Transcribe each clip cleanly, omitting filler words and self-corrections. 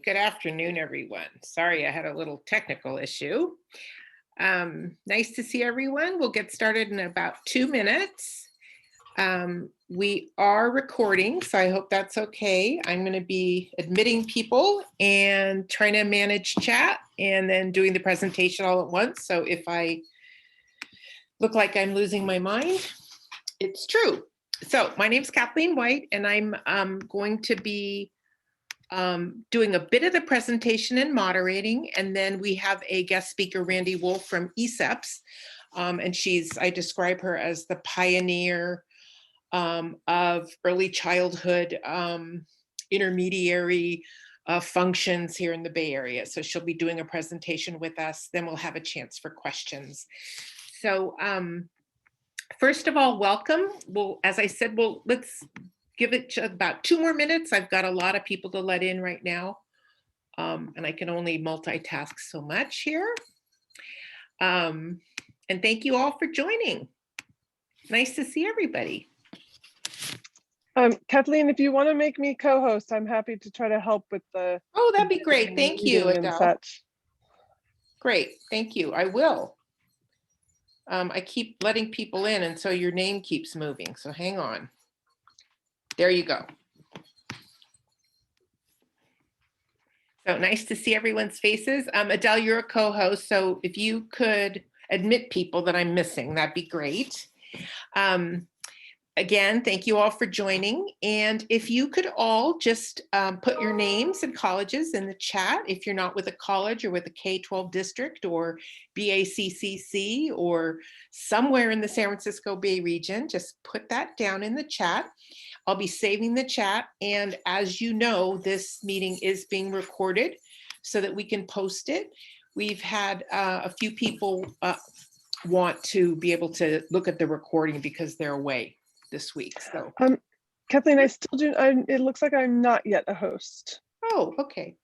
Good afternoon, everyone. Sorry, I had a little technical issue. Nice to see everyone. We'll get started in about 2 minutes. We are recording, so I hope that's okay. I'm going to be admitting people and trying to manage chat and then doing the presentation all at once. So if I look like I'm losing my mind, it's true. So my name is Kathleen White, and I'm going to be doing a bit of the presentation and moderating, and then we have a guest speaker, Randi Wolfe from ECEPTS, and I describe her as the pioneer of early childhood intermediary functions here in the Bay Area. So she'll be doing a presentation with us, then we'll have a chance for questions. So first of all, welcome. Well, as I said, let's give it about 2 more minutes. I've got a lot of people to let in right now, and I can only multitask so much here. And thank you all for joining. Nice to see everybody. Kathleen, if you want to make me co-host, I'm happy to try to help with the. Oh, that'd be great. Thank you, Adele. Great, thank you. I will. I keep letting people in, and so your name keeps moving. So hang on. There you go. So nice to see everyone's faces. Adele, you're a co-host, so if you could admit people that I'm missing, that'd be great. Again, thank you all for joining. And if you could all just put your names and colleges in the chat, if you're not with a college or with a K-12 district or BACCC or somewhere in the San Francisco Bay region, just put that down in the chat. I'll be saving the chat, and as you know, this meeting is being recorded so that we can post it. We've had a few people want to be able to look at the recording because they're away this week. So, Kathleen, I still do. It looks like I'm not yet a host. Oh, okay.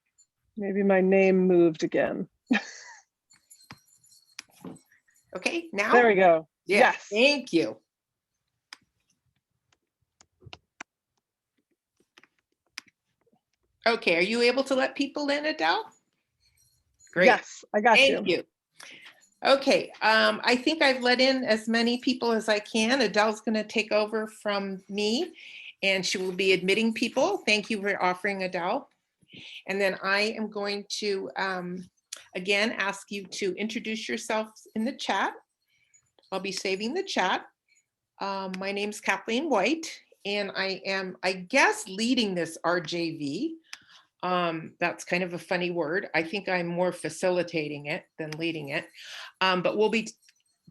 Maybe my name moved again. Okay, now there we go. Yeah, yes, thank you. Okay, are you able to let people in, Adele? Great. Yes, I got you. Thank you. Okay, I think I've let in as many people as I can. Adele's going to take over from me, and she will be admitting people. Thank you for offering, Adele. And then I am going to, again, ask you to introduce yourselves in the chat. I'll be saving the chat. My name's Kathleen White, and I am, I guess, leading this RJV. That's kind of a funny word. I think I'm more facilitating it than leading it. But we'll be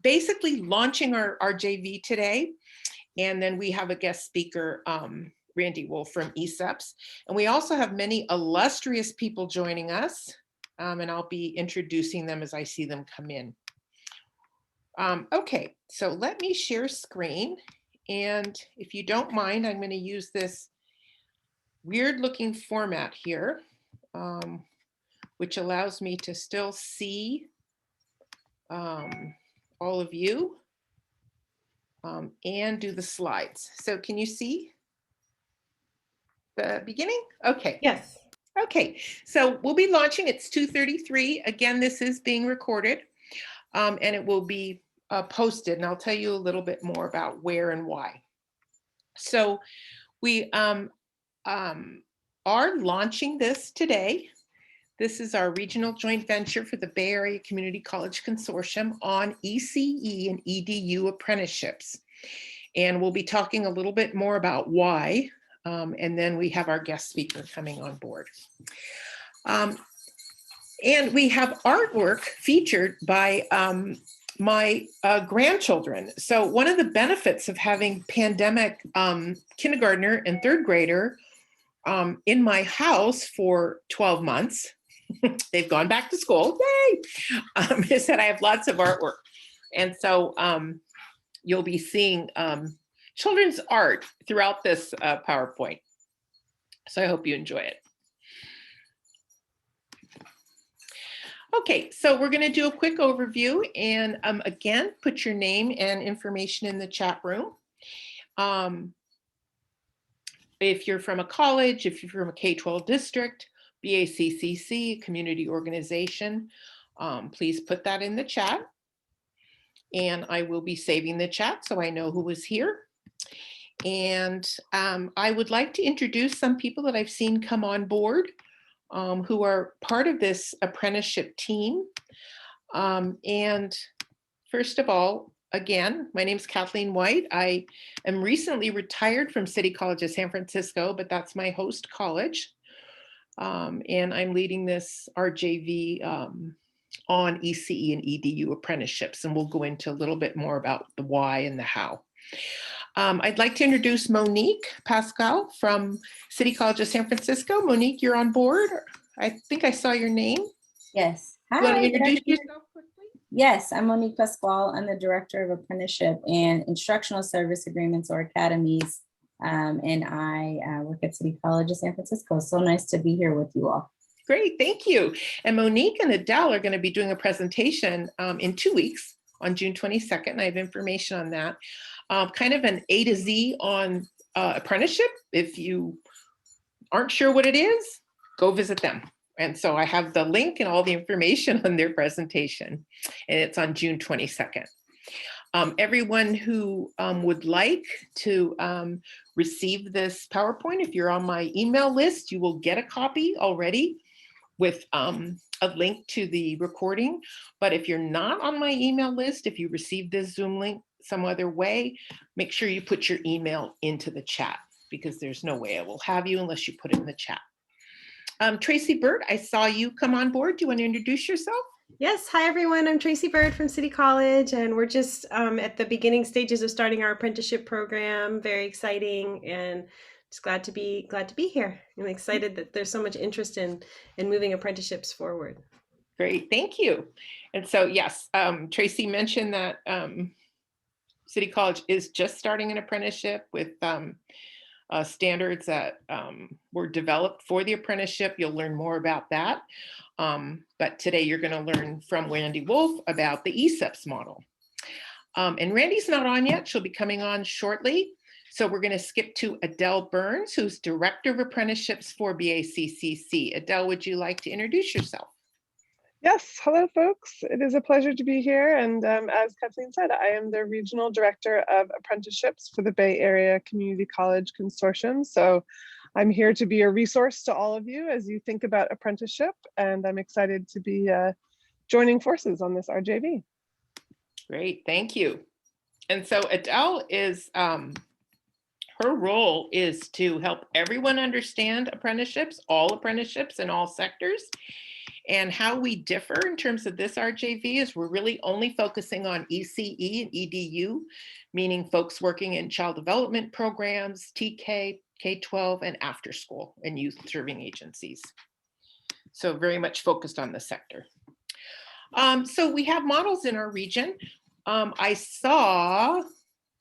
basically launching our RJV today. And then we have a guest speaker, Randi Wolfe from ECEPTS. And we also have many illustrious people joining us. And I'll be introducing them as I see them come in. Okay, so let me share screen. And if you don't mind, I'm going to use this weird looking format here, which allows me to still see all of you and do the slides. So can you see the beginning? Okay. Yes. Okay, so we'll be launching. It's 2:33. Again, this is being recorded, and it will be posted, and I'll tell you a little bit more about where and why. So we are launching this today. This is our regional joint venture for the Bay Area Community College Consortium on ECE and EDU Apprenticeships. And we'll be talking a little bit more about why, and then we have our guest speaker coming on board. And we have artwork featured by my grandchildren. So one of the benefits of having pandemic kindergartner and third grader in my house for 12 months, they've gone back to school, yay, is that I have lots of artwork. And so you'll be seeing children's art throughout this PowerPoint. So I hope you enjoy it. Okay, so we're going to do a quick overview, and again, put your name and information in the chat room. If you're from a college, if you're from a K-12 district, BACCC, community organization. Please put that in the chat. And I will be saving the chat so I know who was here. And I would like to introduce some people that I've seen come on board who are part of this apprenticeship team. And first of all, again, my name is Kathleen White. I am recently retired from City College of San Francisco, but that's my host college. And I'm leading this RJV on ECE and EDU apprenticeships, and we'll go into a little bit more about the why and the how. I'd like to introduce Monique Pascal from City College of San Francisco. Monique, you're on board. I think I saw your name. Yes. Hi. You want to introduce yourself quickly? Yes, I'm Monique Pasquale. I'm the Director of Apprenticeship and Instructional Service Agreements or Academies. And I work at City College of San Francisco. So nice to be here with you all. Great, thank you. And Monique and Adele are going to be doing a presentation in 2 weeks on June 22nd. I have information on that. Kind of an A to Z on apprenticeship. If you aren't sure what it is, go visit them. And so I have the link and all the information on their presentation, and it's on June 22nd. Everyone who would like to receive this PowerPoint, if you're on my email list, you will get a copy already with a link to the recording. But if you're not on my email list, if you receive this Zoom link some other way, make sure you put your email into the chat, because there's no way I will have you unless you put it in the chat. Tracy Burt, I saw you come on board. Do you want to introduce yourself? Yes, hi everyone. I'm Tracy Bird from City College, and we're just at the beginning stages of starting our apprenticeship program. Very exciting, and just glad to be here. I'm excited that there's so much interest in moving apprenticeships forward. Great, thank you. And so yes, Tracy mentioned that City College is just starting an apprenticeship with standards that were developed for the apprenticeship. You'll learn more about that. But today you're going to learn from Randi Wolfe about the ECEPTS model. And Randi's not on yet. She'll be coming on shortly. So we're going to skip to Adele Burns, who's Director of Apprenticeships for BACCC. Adele, would you like to introduce yourself? Yes, hello folks. It is a pleasure to be here. And as Kathleen said, I am the Regional Director of Apprenticeships for the Bay Area Community College Consortium. So I'm here to be a resource to all of you as you think about apprenticeship, and I'm excited to be joining forces on this RJV. Great, thank you. And so Adele is, her role is to help everyone understand apprenticeships, all apprenticeships in all sectors. And how we differ in terms of this RJV is we're really only focusing on ECE and EDU, meaning folks working in child development programs, TK, K-12, and after school and youth serving agencies. So very much focused on the sector. So we have models in our region. I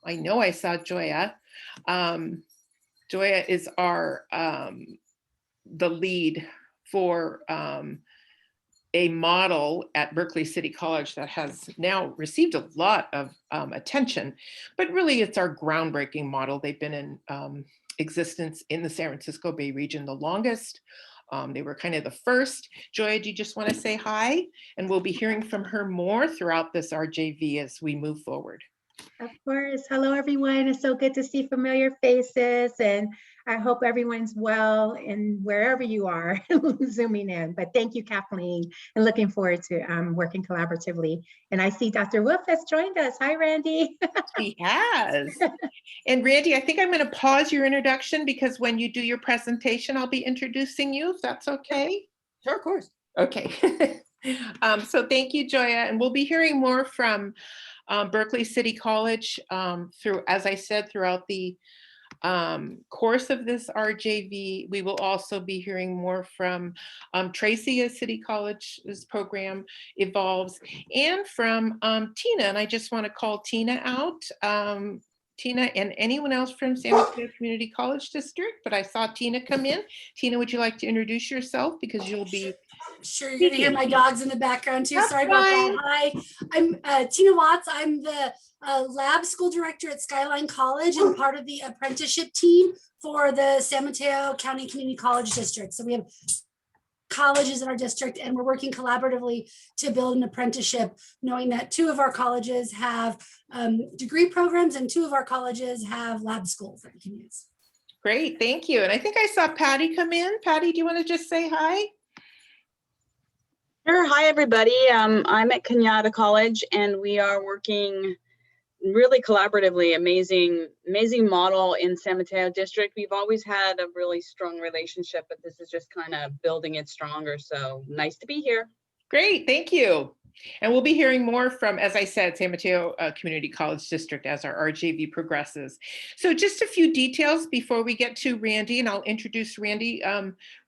know I saw Joya. Joya is our, the lead for a model at Berkeley City College that has now received a lot of attention, but really it's our groundbreaking model. They've been in existence in the San Francisco Bay region the longest. They were kind of the first. Joya, do you just want to say hi? And we'll be hearing from her more throughout this RJV as we move forward. Of course. Hello, everyone. It's so good to see familiar faces, and I hope everyone's well and wherever you are zooming in. But thank you, Kathleen, and looking forward to working collaboratively. And I see Dr. Wolfe has joined us. Hi, Randi. He has. And Randi, I think I'm going to pause your introduction because when you do your presentation, I'll be introducing you, if that's okay. Sure, of course. Okay. So thank you, Joya. And we'll be hearing more from Berkeley City College as I said, throughout the course of this RJV. We will also be hearing more from Tracy as City College's program evolves, and from Tina. And I just want to call Tina out. Tina and anyone else from San Mateo Community College District, but I saw Tina come in. Tina, would you like to introduce yourself, because you'll be Sure, you're gonna hear my dogs in the background too. Sorry about that. Hi, I'm Tina Watts. I'm the lab school director at Skyline College and part of the apprenticeship team for the San Mateo County Community College District. So we have colleges in our district, and we're working collaboratively to build an apprenticeship, knowing that 2 of our colleges have degree programs and 2 of our colleges have lab schools that we can use. Great, thank you. And I think I saw Patty come in. Patty, do you want to just say hi? Sure. Hi, everybody. I'm at Kenyatta College, and we are working really collaboratively. Amazing model in San Mateo District. We've always had a really strong relationship, but this is just kind of building it stronger. So nice to be here. Great, thank you. And we'll be hearing more from, as I said, San Mateo Community College District as our RJV progresses. So just a few details before we get to Randi, and I'll introduce Randi.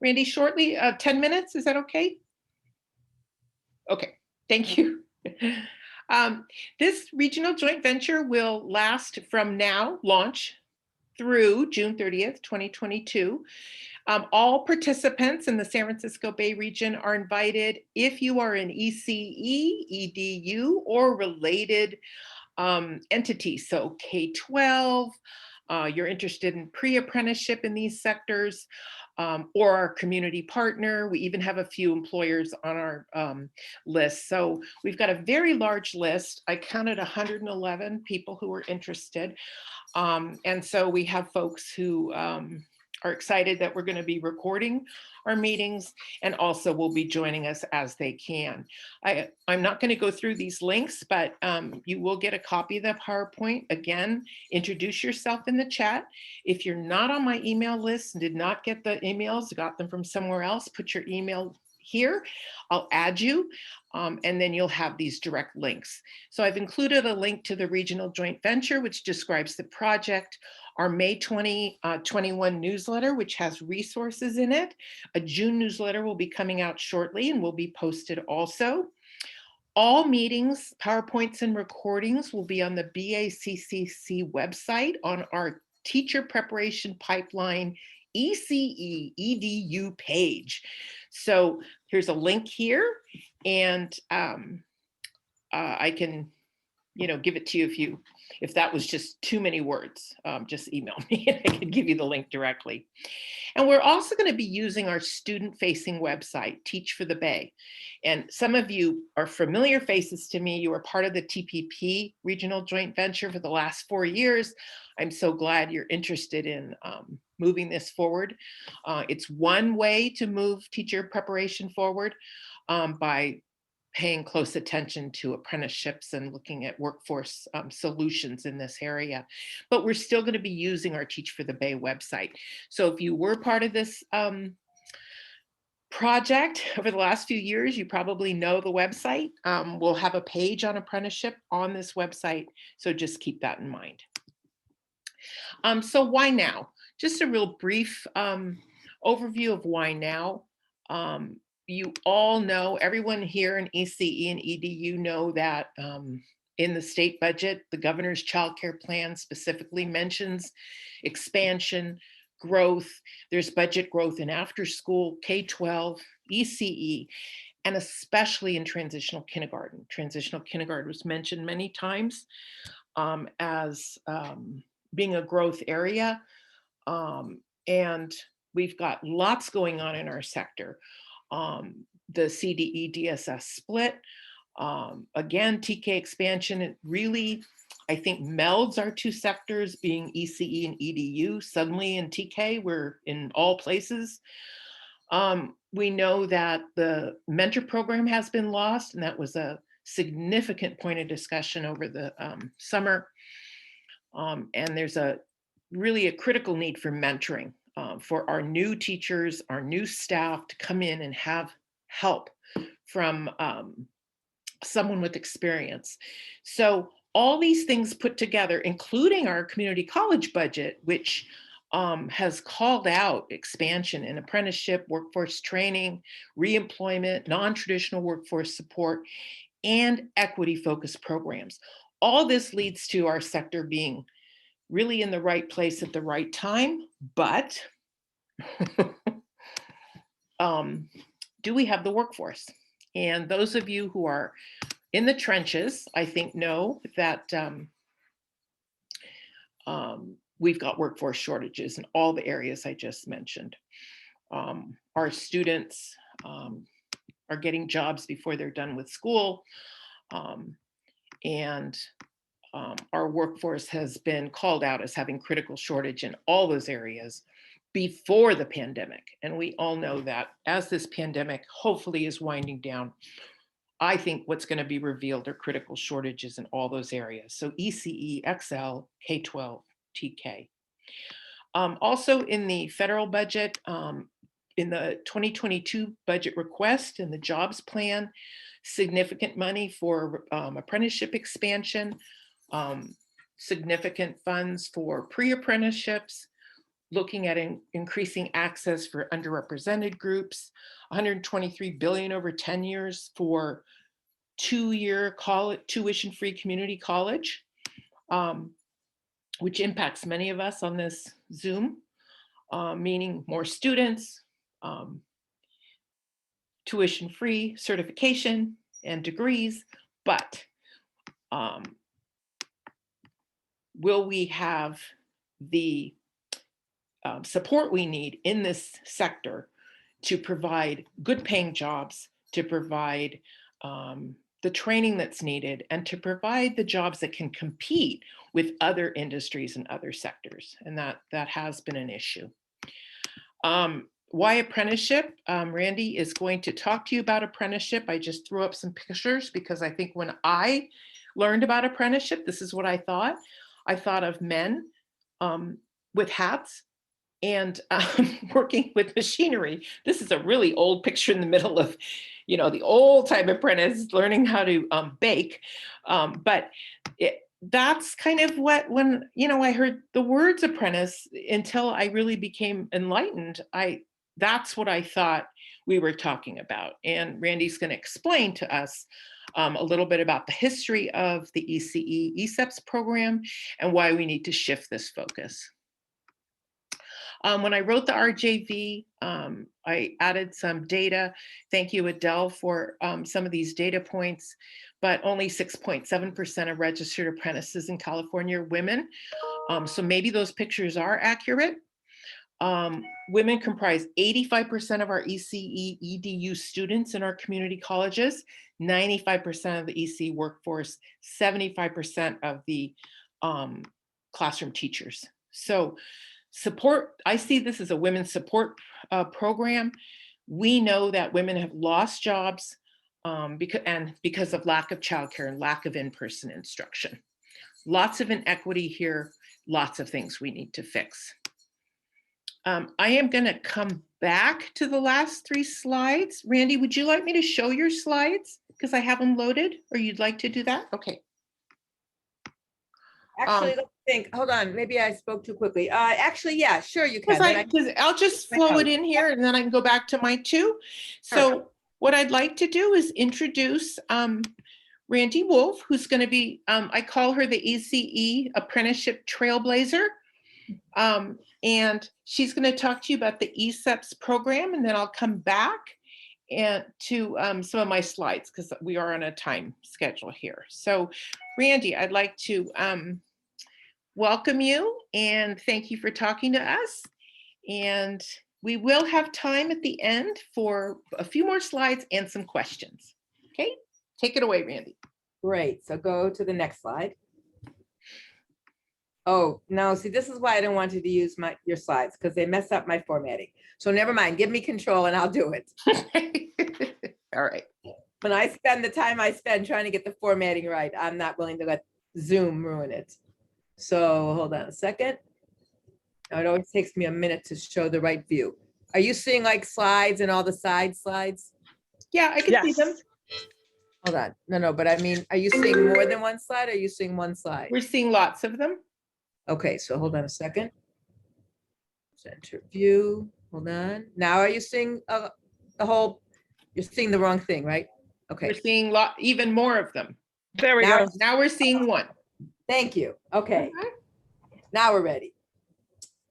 Randi, shortly, 10 minutes, is that okay? Okay, thank you. This regional joint venture will last from now, launch, through June 30th, 2022. All participants in the San Francisco Bay region are invited if you are an ECE, EDU, or related entities. So K-12, you're interested in pre-apprenticeship in these sectors, or our community partner. We even have a few employers on our list. So we've got a very large list. I counted 111 people who were interested. And so we have folks who are excited that we're going to be recording our meetings, and also will be joining us as they can. I'm not going to go through these links, but you will get a copy of the PowerPoint. Again, introduce yourself in the chat. If you're not on my email list and did not get the emails, got them from somewhere else, put your email here. I'll add you, and then you'll have these direct links. So I've included a link to the regional joint venture, which describes the project, our May 2021 newsletter, which has resources in it. A June newsletter will be coming out shortly and will be posted also. All meetings, PowerPoints, and recordings will be on the BACCC website on our teacher preparation pipeline ECE EDU page. So here's a link here, and I can, give it to you if that was just too many words. Just email me and I can give you the link directly. And we're also going to be using our student-facing website, Teach for the Bay. And some of you are familiar faces to me. You were part of the TPP regional joint venture for the last 4 years. I'm so glad you're interested in moving this forward. It's one way to move teacher preparation forward, by paying close attention to apprenticeships and looking at workforce solutions in this area. But we're still going to be using our Teach for the Bay website. So if you were part of this project over the last few years, you probably know the website. We'll have a page on apprenticeship on this website, so just keep that in mind. So why now? Just a real brief overview of why now. You all know, everyone here in ECE and EDU know that in the state budget, the governor's child care plan specifically mentions expansion, growth. There's budget growth in after school, K-12, ECE, and especially in transitional kindergarten. Transitional kindergarten was mentioned many times as being a growth area. And we've got lots going on in our sector. The CDE DSS split, again, TK expansion, it really, I think, melds our two sectors, being ECE and EDU. Suddenly in TK, we're in all places. We know that the mentor program has been lost, and that was a significant point of discussion over the summer. And there's really a critical need for mentoring. For our new teachers, our new staff to come in and have help from someone with experience. So all these things put together, including our community college budget, which has called out expansion in apprenticeship, workforce training, reemployment, non-traditional workforce support, and equity-focused programs. All this leads to our sector being really in the right place at the right time, but do we have the workforce? And those of you who are in the trenches, I think, know that we've got workforce shortages in all the areas I just mentioned. Our students are getting jobs before they're done with school. And our workforce has been called out as having critical shortage in all those areas before the pandemic. And we all know that as this pandemic hopefully is winding down, I think what's going to be revealed are critical shortages in all those areas. So ECE, XL, K-12, TK. Also in the federal budget, in the 2022 budget request and the jobs plan, significant money for apprenticeship expansion, significant funds for pre-apprenticeships, looking at increasing access for underrepresented groups, 123 billion over 10 years for 2-year college, tuition-free community college, which impacts many of us on this Zoom, meaning more students, tuition-free certification and degrees, but will we have the support we need in this sector to provide good paying jobs, to provide the training that's needed, and to provide the jobs that can compete with other industries and other sectors? And that has been an issue. Why apprenticeship? Randi is going to talk to you about apprenticeship. I just threw up some pictures because I think when I learned about apprenticeship, this is what I thought. I thought of men with hats and working with machinery. This is a really old picture in the middle of, you know, the old time apprentice learning how to bake. But that's kind of what, when, you know, I heard the words apprentice, until I really became enlightened, that's what I thought we were talking about. And Randi's going to explain to us a little bit about the history of the ECE ECEPTS program and why we need to shift this focus. When I wrote the RJV, I added some data. Thank you, Adele, for some of these data points, but only 6.7% of registered apprentices in California are women. So maybe those pictures are accurate. Women comprise 85% of our ECE EDU students in our community colleges, 95% of the ECE workforce, 75% of the classroom teachers. So support, I see this as a women's support program. We know that women have lost jobs because of lack of childcare and lack of in-person instruction. Lots of inequity here, lots of things we need to fix. I am going to come back to the last 3 slides. Randi, would you like me to show your slides? Because I have them loaded, or you'd like to do that? Okay. Actually, let's think. Hold on. Maybe I spoke too quickly. Actually, yeah, sure you can. Because I'll just flow it in here and then I can go back to my 2. So what I'd like to do is introduce Randi Wolfe, who's going to be, I call her the ECE Apprenticeship Trailblazer. And she's going to talk to you about the ECEPTS program, and then I'll come back and to some of my slides because we are on a time schedule here. So Randi, I'd like to welcome you and thank you for talking to us. And we will have time at the end for a few more slides and some questions. Okay, take it away, Randi. Great. So go to the next slide. Oh, no, see, this is why I don't want you to use your slides, because they mess up my formatting. So never mind, give me control and I'll do it. All right. When I spend the time I spend trying to get the formatting right, I'm not willing to let Zoom ruin it. So hold on a second. It always takes me a minute to show the right view. Are you seeing like slides and all the side slides? Yeah, I can see them. Hold on. No, but I mean, are you seeing more than one slide? Or are you seeing one slide? We're seeing lots of them. Okay, so hold on a second. Center view, hold on. Now are you seeing the whole, you're seeing the wrong thing, right? Okay. We're seeing even more of them. There we go. Now we're seeing one. Thank you. Okay, now we're ready.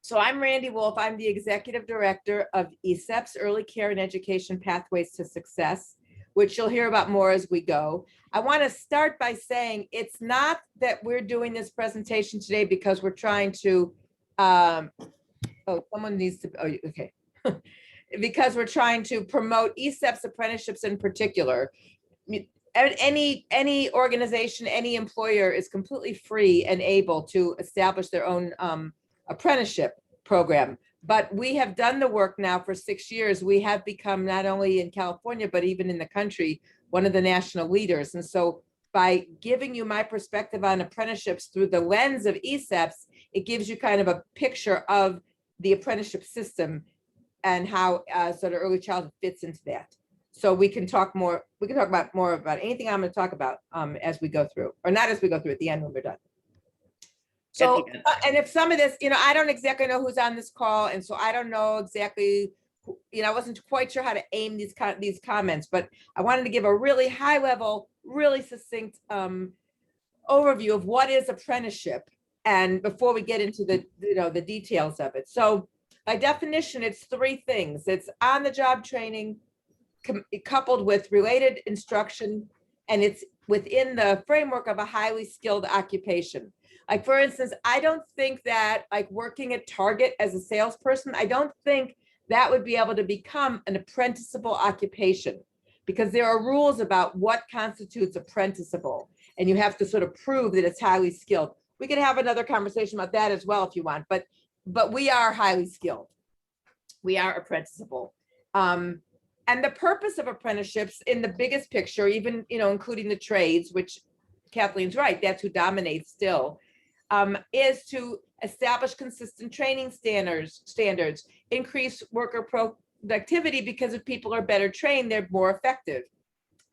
So I'm Randi Wolfe. I'm the Executive Director of ECEPTS, Early Care and Education Pathways to Success, which you'll hear about more as we go. I want to start by saying it's not that we're doing this presentation today because we're trying to, oh, someone needs to, oh, okay. because we're trying to promote ECEPTS apprenticeships in particular. Any organization, any employer is completely free and able to establish their own apprenticeship program. But we have done the work now for 6 years. We have become, not only in California, but even in the country, one of the national leaders. And so by giving you my perspective on apprenticeships through the lens of ECEPTS, it gives you kind of a picture of the apprenticeship system and how sort of early childhood fits into that. So we can talk more, we can talk about more about anything I'm going to talk about as we go through, or not as we go through, at the end when we're done. So, and if some of this, I don't exactly know who's on this call, and so I don't know exactly, I wasn't quite sure how to aim these comments, but I wanted to give a really high level, really succinct overview of what is apprenticeship, and before we get into the the details of it. So by definition, it's 3 things. It's on-the-job training coupled with related instruction, and it's within the framework of a highly skilled occupation. Like, for instance, I don't think that, like, working at Target as a salesperson, I don't think that would be able to become an apprenticeable occupation, because there are rules about what constitutes apprenticeable, and you have to sort of prove that it's highly skilled. We could have another conversation about that as well if you want, but we are highly skilled. We are apprenticeable. And the purpose of apprenticeships in the biggest picture, even, including the trades, which Kathleen's right, that's who dominates still, is to establish consistent training standards, increase worker productivity, because if people are better trained, they're more effective,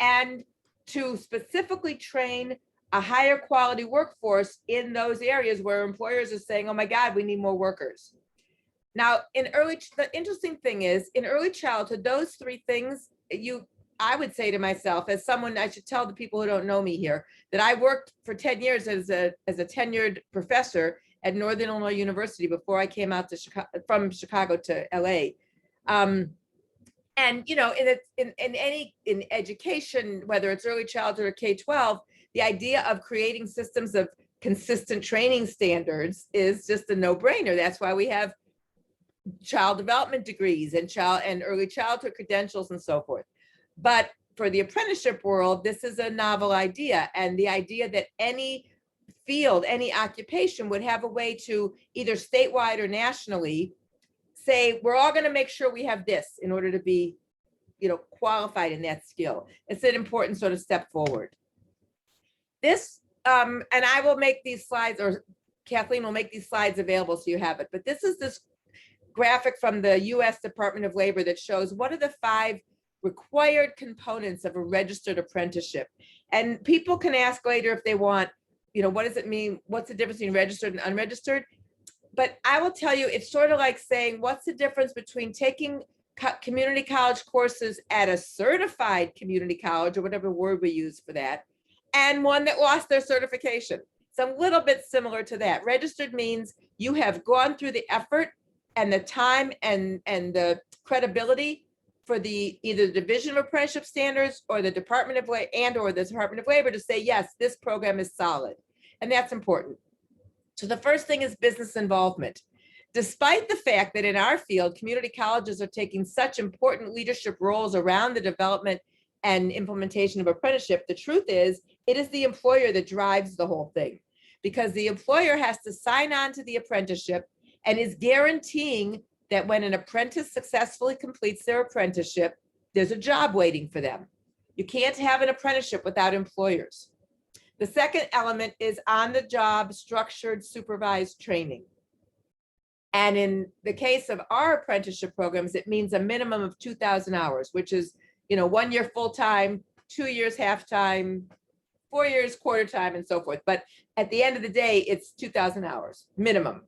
and to specifically train a higher quality workforce in those areas where employers are saying, oh my God, we need more workers. Now, the interesting thing is, in early childhood, those 3 things, I would say to myself, as someone, I should tell the people who don't know me here, that I worked for 10 years as a tenured professor at Northern Illinois University before I came out to from Chicago to LA. And in education, whether it's early childhood or K-12, the idea of creating systems of consistent training standards is just a no-brainer. That's why we have child development degrees and early childhood credentials and so forth. But for the apprenticeship world, this is a novel idea, and the idea that any field, any occupation would have a way to either statewide or nationally say, we're all going to make sure we have this in order to be, qualified in that skill. It's an important sort of step forward. This, and I will make these slides, or Kathleen will make these slides available so you have it, but this is this graphic from the US Department of Labor that shows what are the 5 required components of a registered apprenticeship. And people can ask later if they want, what does it mean? What's the difference between registered and unregistered? But I will tell you, it's sort of like saying, what's the difference between taking community college courses at a certified community college, or whatever word we use for that, and one that lost their certification? It's a little bit similar to that. Registered means you have gone through the effort and the time and the credibility for either the Division of Apprenticeship Standards or the Department of Labor or the Department of Labor to say, yes, this program is solid. And that's important. So the first thing is business involvement. Despite the fact that in our field, community colleges are taking such important leadership roles around the development and implementation of apprenticeship, the truth is, it is the employer that drives the whole thing, because the employer has to sign on to the apprenticeship and is guaranteeing that when an apprentice successfully completes their apprenticeship, there's a job waiting for them. You can't have an apprenticeship without employers. The second element is on-the-job structured supervised training. And in the case of our apprenticeship programs, it means a minimum of 2,000 hours, which is, 1 year full-time, 2 years half-time, 4 years quarter-time, and so forth. But at the end of the day, it's 2,000 hours minimum.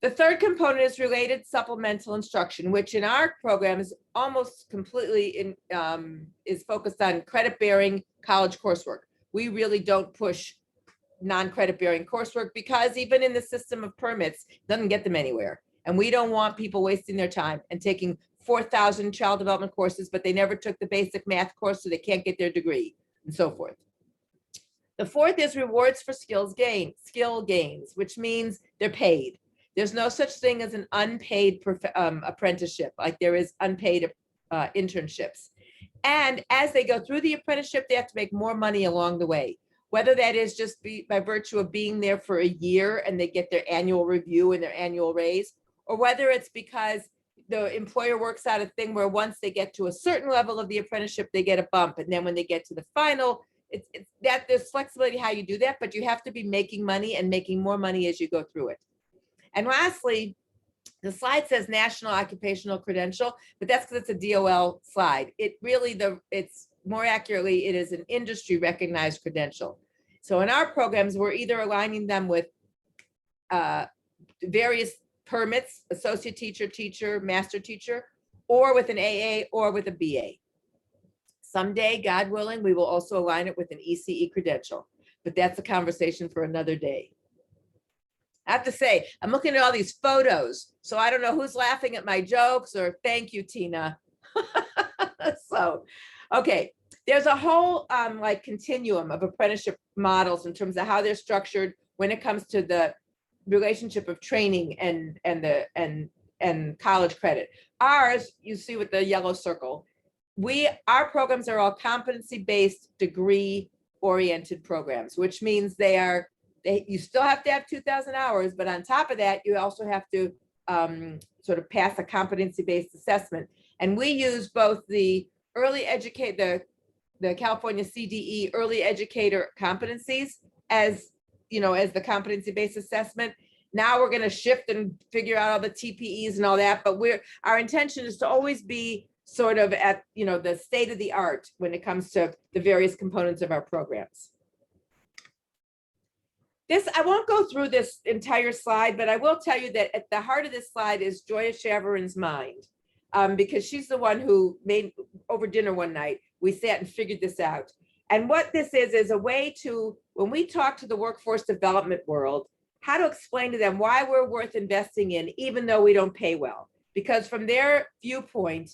The third component is related supplemental instruction, which in our program is almost completely is focused on credit-bearing college coursework. We really don't push non-credit bearing coursework, because even in the system of permits, it doesn't get them anywhere. And we don't want people wasting their time and taking 4,000 child development courses, but they never took the basic math course, so they can't get their degree, and so forth. The fourth is rewards for skill gains, which means they're paid. There's no such thing as an unpaid apprenticeship, like there is unpaid internships. And as they go through the apprenticeship, they have to make more money along the way, whether that is just by virtue of being there for a year and they get their annual review and their annual raise, or whether it's because the employer works out a thing where once they get to a certain level of the apprenticeship, they get a bump. And then when they get to the final, it's that there's flexibility how you do that, but you have to be making money and making more money as you go through it. And lastly, the slide says National Occupational Credential, but that's because it's a DOL slide. It really, it's more accurately, it is an industry recognized credential. So in our programs, we're either aligning them with various permits, associate teacher, master teacher, or with an AA or with a BA. Someday, God willing, we will also align it with an ECE credential, but that's a conversation for another day. I have to say, I'm looking at all these photos, so I don't know who's laughing at my jokes or thank you, Tina. So, okay, there's a whole like continuum of apprenticeship models in terms of how they're structured when it comes to the relationship of training and college credit. Ours, you see with the yellow circle, our programs are all competency-based, degree-oriented programs, which means you still have to have 2,000 hours, but on top of that, you also have to sort of pass a competency-based assessment. And we use both the the California CDE early educator competencies as the competency-based assessment. Now we're going to shift and figure out all the TPEs and all that, but our intention is to always be sort of at the state of the art when it comes to the various components of our programs. I won't go through this entire slide, but I will tell you that at the heart of this slide is Joya Chavarin's mind, because she's the one who made, over dinner one night, we sat and figured this out. And what this is a way to, when we talk to the workforce development world, how to explain to them why we're worth investing in, even though we don't pay well. Because from their viewpoint,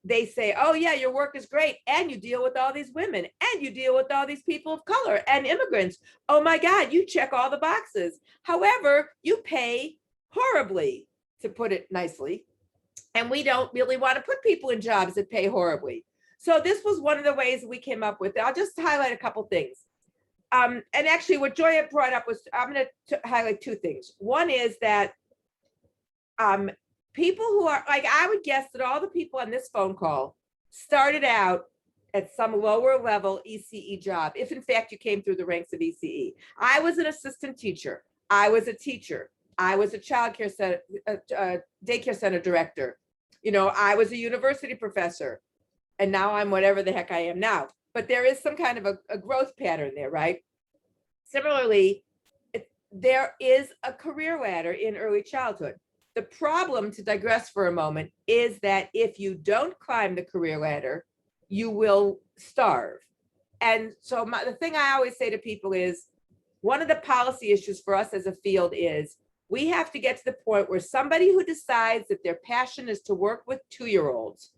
they say, oh yeah, your work is great. And you deal with all these women and you deal with all these people of color and immigrants. Oh my God, you check all the boxes. However, you pay horribly, to put it nicely. And we don't really want to put people in jobs that pay horribly. So this was one of the ways we came up with it. I'll just highlight a couple things. And actually what Joya brought up was, I'm going to highlight two things. One is that people who are, like, I would guess that all the people on this phone call started out at some lower level ECE job, if in fact you came through the ranks of ECE. I was an assistant teacher. I was a teacher. I was a childcare center, daycare center director. I was a university professor. And now I'm whatever the heck I am now. But there is some kind of a growth pattern there, right? Similarly, there is a career ladder in early childhood. The problem, to digress for a moment, is that if you don't climb the career ladder, you will starve. And so the thing I always say to people is, one of the policy issues for us as a field is we have to get to the point where somebody who decides that their passion is to work with 2-year-olds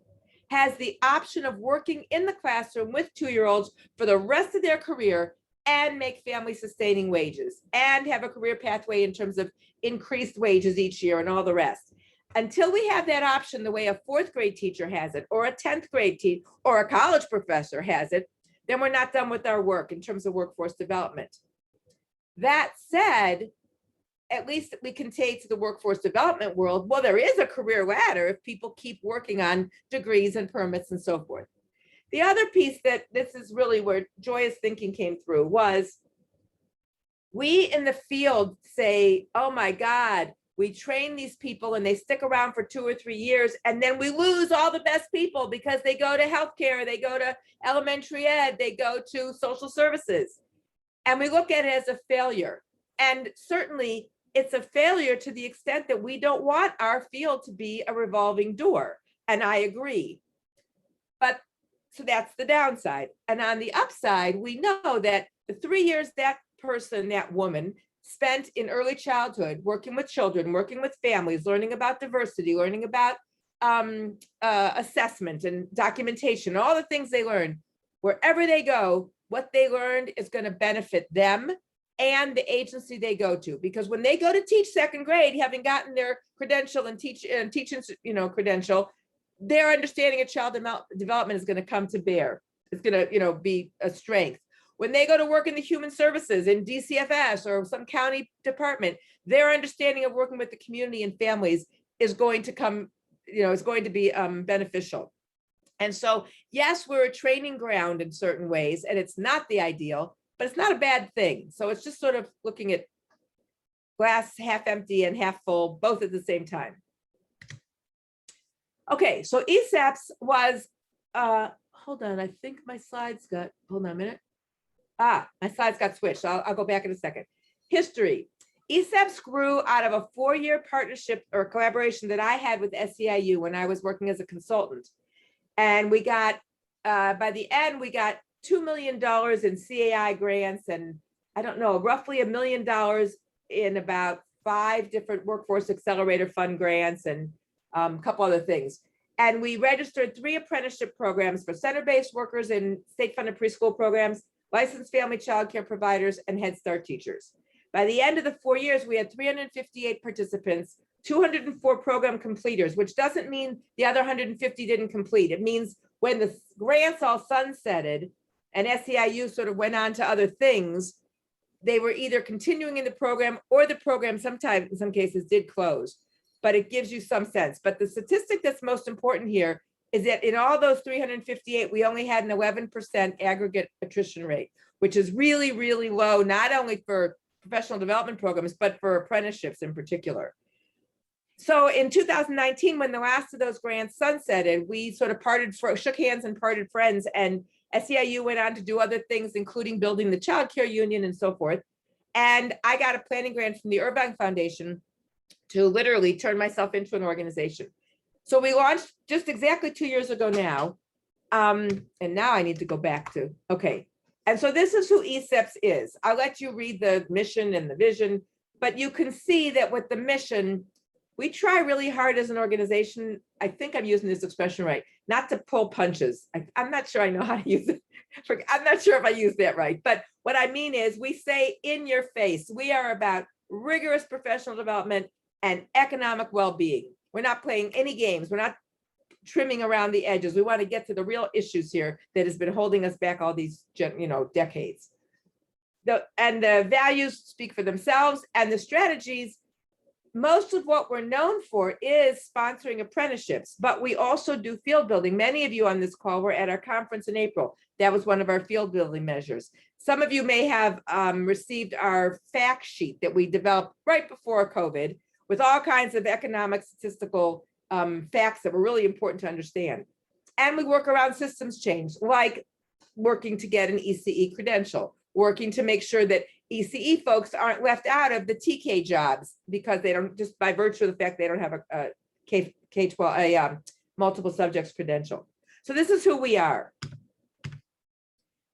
has the option of working in the classroom with 2-year-olds for the rest of their career and make family sustaining wages and have a career pathway in terms of increased wages each year and all the rest. Until we have that option, the way a 4th grade teacher has it, or a 10th grade teacher, or a college professor has it, then we're not done with our work in terms of workforce development. That said, at least we can say to the workforce development world, well, there is a career ladder if people keep working on degrees and permits and so forth. The other piece that this is really where Joya's thinking came through was, we in the field say, oh my God, we train these people and they stick around for 2 or 3 years, and then we lose all the best people because they go to healthcare, they go to elementary ed, they go to social services. And we look at it as a failure. And certainly it's a failure to the extent that we don't want our field to be a revolving door. And I agree. But so that's the downside. And on the upside, we know that the 3 years that person, that woman, spent in early childhood working with children, working with families, learning about diversity, learning about assessment and documentation, all the things they learn, wherever they go, what they learned is going to benefit them and the agency they go to. Because when they go to teach second grade, having gotten their credential and teaching, credential, their understanding of child development is going to come to bear. It's going to, be a strength. When they go to work in the human services in DCFS or some county department, their understanding of working with the community and families is going to come, is going to be beneficial. And so, yes, we're a training ground in certain ways, and it's not the ideal, but it's not a bad thing. So it's just sort of looking at glass half empty and half full, both at the same time. Okay, so ECEPTS was, hold on, I think my slides got, hold on a minute. My slides got switched, so I'll go back in a second. History. ECEPTS grew out of a 4-year partnership or collaboration that I had with SEIU when I was working as a consultant. And we got, by the end, we got $2 million in CAI grants and I don't know, roughly $1 million in about 5 different Workforce Accelerator Fund grants and a couple other things. And we registered 3 apprenticeship programs for center-based workers in state-funded preschool programs, licensed family child care providers, and Head Start teachers. By the end of the 4 years, we had 358 participants, 204 program completers, which doesn't mean the other 150 didn't complete. It means when the grants all sunsetted and SEIU sort of went on to other things, they were either continuing in the program or the program sometimes, in some cases, did close. But it gives you some sense. But the statistic that's most important here is that in all those 358, we only had an 11% aggregate attrition rate, which is really, really low, not only for professional development programs, but for apprenticeships in particular. So in 2019, when the last of those grants sunsetted, we sort of shook hands and parted friends, and SEIU went on to do other things, including building the child care union and so forth. And I got a planning grant from the Irvine Foundation to literally turn myself into an organization. So we launched just exactly 2 years ago now. And now I need to go back to, okay. And so this is who ECEPTS is. I'll let you read the mission and the vision, but you can see that with the mission, we try really hard as an organization, I think I'm using this expression right, not to pull punches. I'm not sure I know how to use it. I'm not sure if I use that right, but what I mean is we say in your face, we are about rigorous professional development and economic well-being. We're not playing any games. We're not trimming around the edges. We want to get to the real issues here that has been holding us back all these, decades. And the values speak for themselves, and the strategies, most of what we're known for is sponsoring apprenticeships, but we also do field building. Many of you on this call were at our conference in April. That was one of our field building measures. Some of you may have received our fact sheet that we developed right before COVID with all kinds of economic statistical facts that were really important to understand. And we work around systems change, like working to get an ECE credential, working to make sure that ECE folks aren't left out of the TK jobs because they don't, just by virtue of the fact they don't have a K-12, multiple subjects credential. So this is who we are.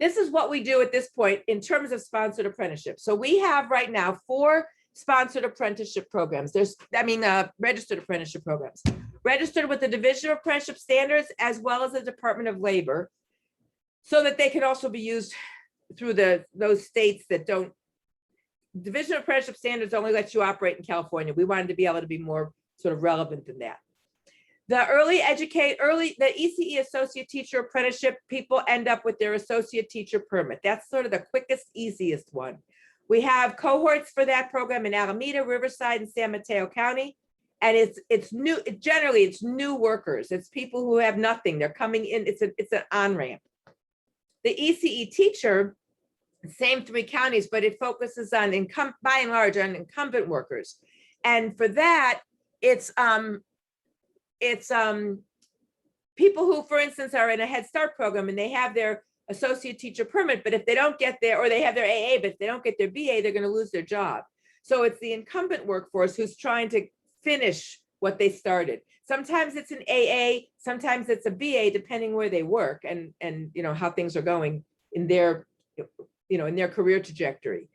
This is what we do at this point in terms of sponsored apprenticeship. So we have right now 4 sponsored apprenticeship programs. Registered apprenticeship programs. Registered with the Division of Apprenticeship Standards as well as the Department of Labor, so that they can also be used through those states that don't. Division of Apprenticeship Standards only lets you operate in California. We wanted to be able to be more sort of relevant than that. The ECE Associate Teacher Apprenticeship, people end up with their Associate Teacher Permit. That's sort of the quickest, easiest one. We have cohorts for that program in Alameda, Riverside, and San Mateo County. And it's new, generally it's new workers. It's people who have nothing. They're coming in, it's an on-ramp. The ECE Teacher, same 3 counties, but it focuses on by and large on incumbent workers. And for that, it's people who, for instance, are in a Head Start program and they have their Associate Teacher Permit, but if they don't get there, or they have their AA, but if they don't get their BA, they're going to lose their job. So it's the incumbent workforce who's trying to finish what they started. Sometimes it's an AA, sometimes it's a BA, depending where they work and how things are going in their in their career trajectory.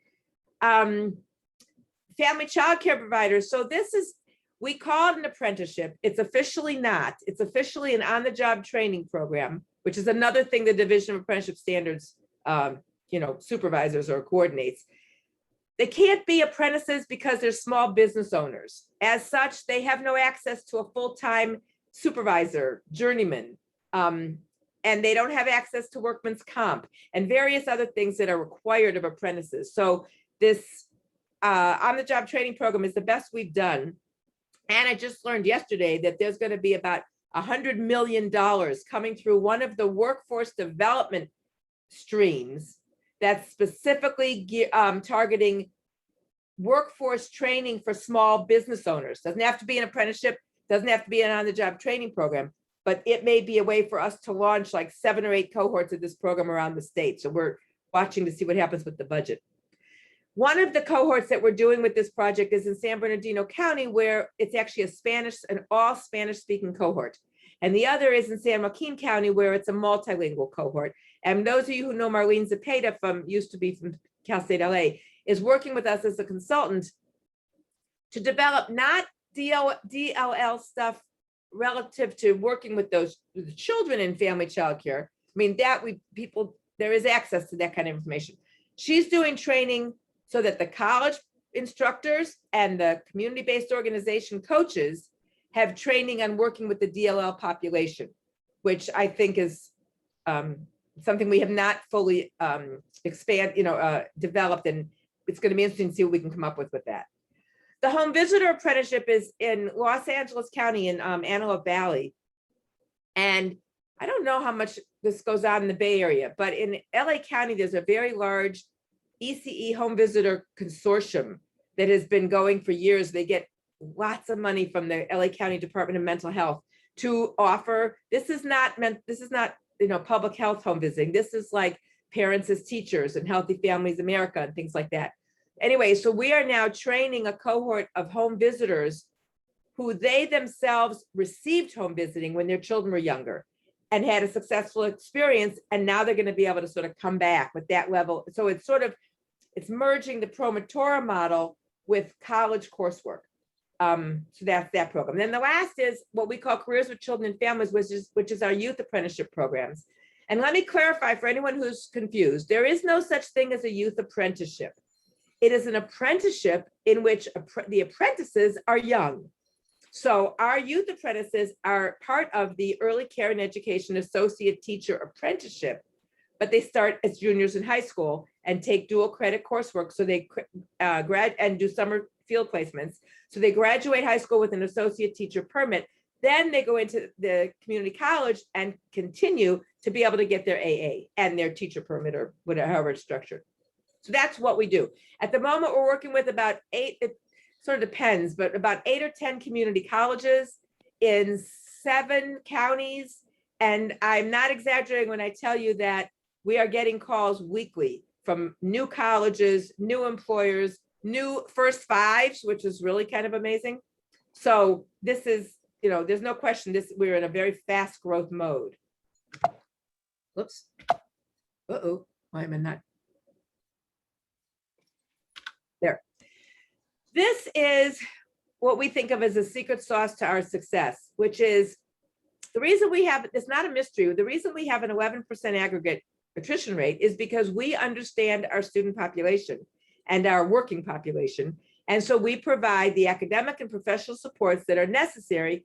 Family child care providers. So this is, we call it an apprenticeship. It's officially not. It's officially an on-the-job training program, which is another thing the Division of Apprenticeship Standards supervisors or coordinates. They can't be apprentices because they're small business owners. As such, they have no access to a full-time supervisor, journeyman, and they don't have access to workman's comp and various other things that are required of apprentices. So this on-the-job training program is the best we've done. And I just learned yesterday that there's going to be about $100 million coming through one of the workforce development streams that's specifically targeting workforce training for small business owners. Doesn't have to be an apprenticeship, doesn't have to be an on-the-job training program, but it may be a way for us to launch like 7 or 8 cohorts of this program around the state. So we're watching to see what happens with the budget. One of the cohorts that we're doing with this project is in San Bernardino County, where it's actually an all Spanish speaking cohort. And the other is in San Joaquin County, where it's a multilingual cohort. And those of you who know Marlene Zepeda used to be from Cal State LA, is working with us as a consultant to develop not DLL stuff relative to working with those children in family childcare. I mean, there is access to that kind of information. She's doing training so that the college instructors and the community-based organization coaches have training on working with the DLL population, which I think is something we have not fully developed, and it's going to be interesting to see what we can come up with that. The home visitor apprenticeship is in Los Angeles County in Antelope Valley. And I don't know how much this goes on in the Bay Area, but in LA County, there's a very large ECE home visitor consortium that has been going for years. They get lots of money from the LA County Department of Mental Health to offer. This is not public health home visiting. This is like Parents as Teachers and Healthy Families America and things like that. Anyway, so we are now training a cohort of home visitors who they themselves received home visiting when their children were younger and had a successful experience. And now they're going to be able to sort of come back with that level. So it's merging the Promotora model with college coursework. So that's that program. Then the last is what we call Careers with Children and Families, which is our youth apprenticeship programs. And let me clarify for anyone who's confused, there is no such thing as a youth apprenticeship. It is an apprenticeship in which the apprentices are young. So our youth apprentices are part of the Early Care and Education Associate Teacher Apprenticeship, but they start as juniors in high school and take dual credit coursework. So they grad and do summer field placements. So they graduate high school with an associate teacher permit. Then they go into the community college and continue to be able to get their AA and their teacher permit or whatever, however it's structured. So that's what we do. At the moment, we're working with about 8, it sort of depends, but about 8 or 10 community colleges in 7 counties. And I'm not exaggerating when I tell you that we are getting calls weekly from new colleges, new employers, new first fives, which is really kind of amazing. So this is, there's no question we're in a very fast growth mode. Whoops. Uh-oh, why am I not? There. This is what we think of as a secret sauce to our success, which is the reason we have, it's not a mystery, the reason we have an 11% aggregate attrition rate is because we understand our student population and our working population. And so we provide the academic and professional supports that are necessary.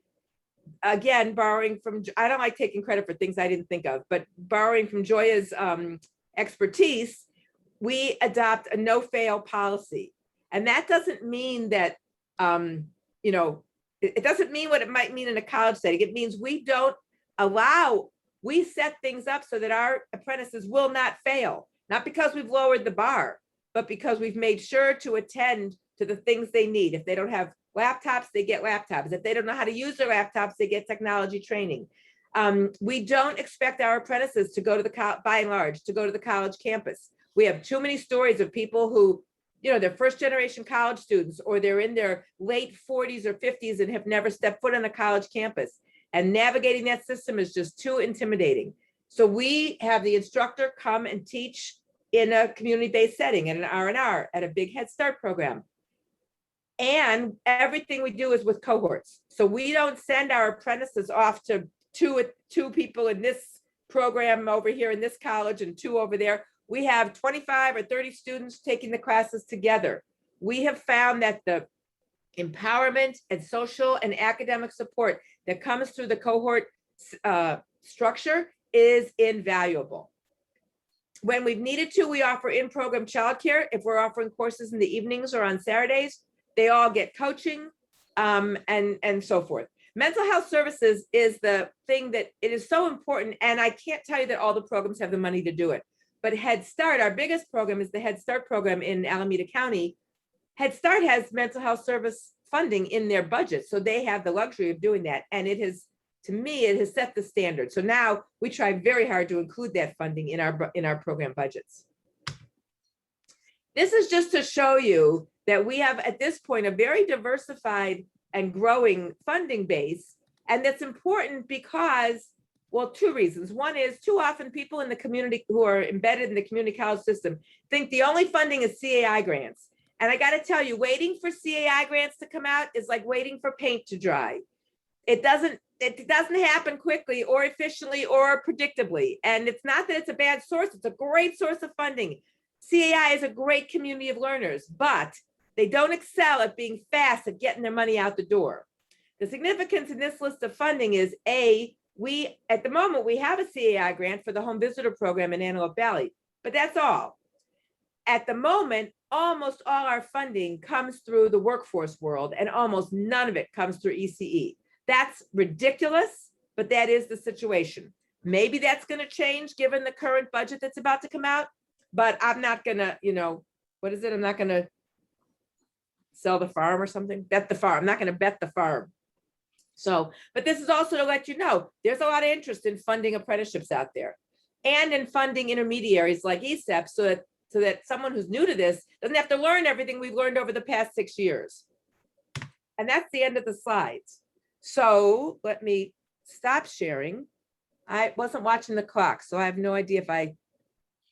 Again, borrowing from, I don't like taking credit for things I didn't think of, but borrowing from Joya's expertise, we adopt a no-fail policy. And that doesn't mean that, it doesn't mean what it might mean in a college setting. It means we set things up so that our apprentices will not fail, not because we've lowered the bar, but because we've made sure to attend to the things they need. If they don't have laptops, they get laptops. If they don't know how to use their laptops, they get technology training. We don't expect our apprentices to go to by and large, to go to the college campus. We have too many stories of people who, they're first generation college students, or they're in their late 40s or 50s and have never stepped foot on a college campus. And navigating that system is just too intimidating. So we have the instructor come and teach in a community-based setting, in an R&R, at a big Head Start program. And everything we do is with cohorts. So we don't send our apprentices off to two people in this program over here in this college and 2 over there. we have 25 or 30 students taking the classes together. We have found that the empowerment and social and academic support that comes through the cohort structure is invaluable. When we've needed to, we offer in-program childcare. If we're offering courses in the evenings or on Saturdays, they all get coaching and so forth. Mental health services is the thing that it is so important. And I can't tell you that all the programs have the money to do it. But Head Start, our biggest program is the Head Start program in Alameda County. Head Start has mental health service funding in their budget. So they have the luxury of doing that. And it has, to me, it has set the standard. So now we try very hard to include that funding in our program budgets. This is just to show you that we have at this point a very diversified and growing funding base. And that's important because, well, two reasons. One is too often people in the community who are embedded in the community college system think the only funding is CAI grants. And I got to tell you, waiting for CAI grants to come out is like waiting for paint to dry. It doesn't happen quickly or efficiently or predictably. And it's not that it's a bad source, it's a great source of funding. CAI is a great community of learners, but they don't excel at being fast at getting their money out the door. The significance in this list of funding is at the moment, we have a CAI grant for the home visitor program in Antelope Valley, but that's all. At the moment, almost all our funding comes through the workforce world and almost none of it comes through ECE. That's ridiculous, but that is the situation. Maybe that's going to change given the current budget that's about to come out, but I'm not going to, what is it? I'm not going to sell the farm or something, bet the farm. I'm not going to bet the farm. So, but this is also to let you know, there's a lot of interest in funding apprenticeships out there and in funding intermediaries like ECEPTS so that someone who's new to this doesn't have to learn everything we've learned over the past 6 years. And that's the end of the slides. So let me stop sharing. I wasn't watching the clock, so I have no idea if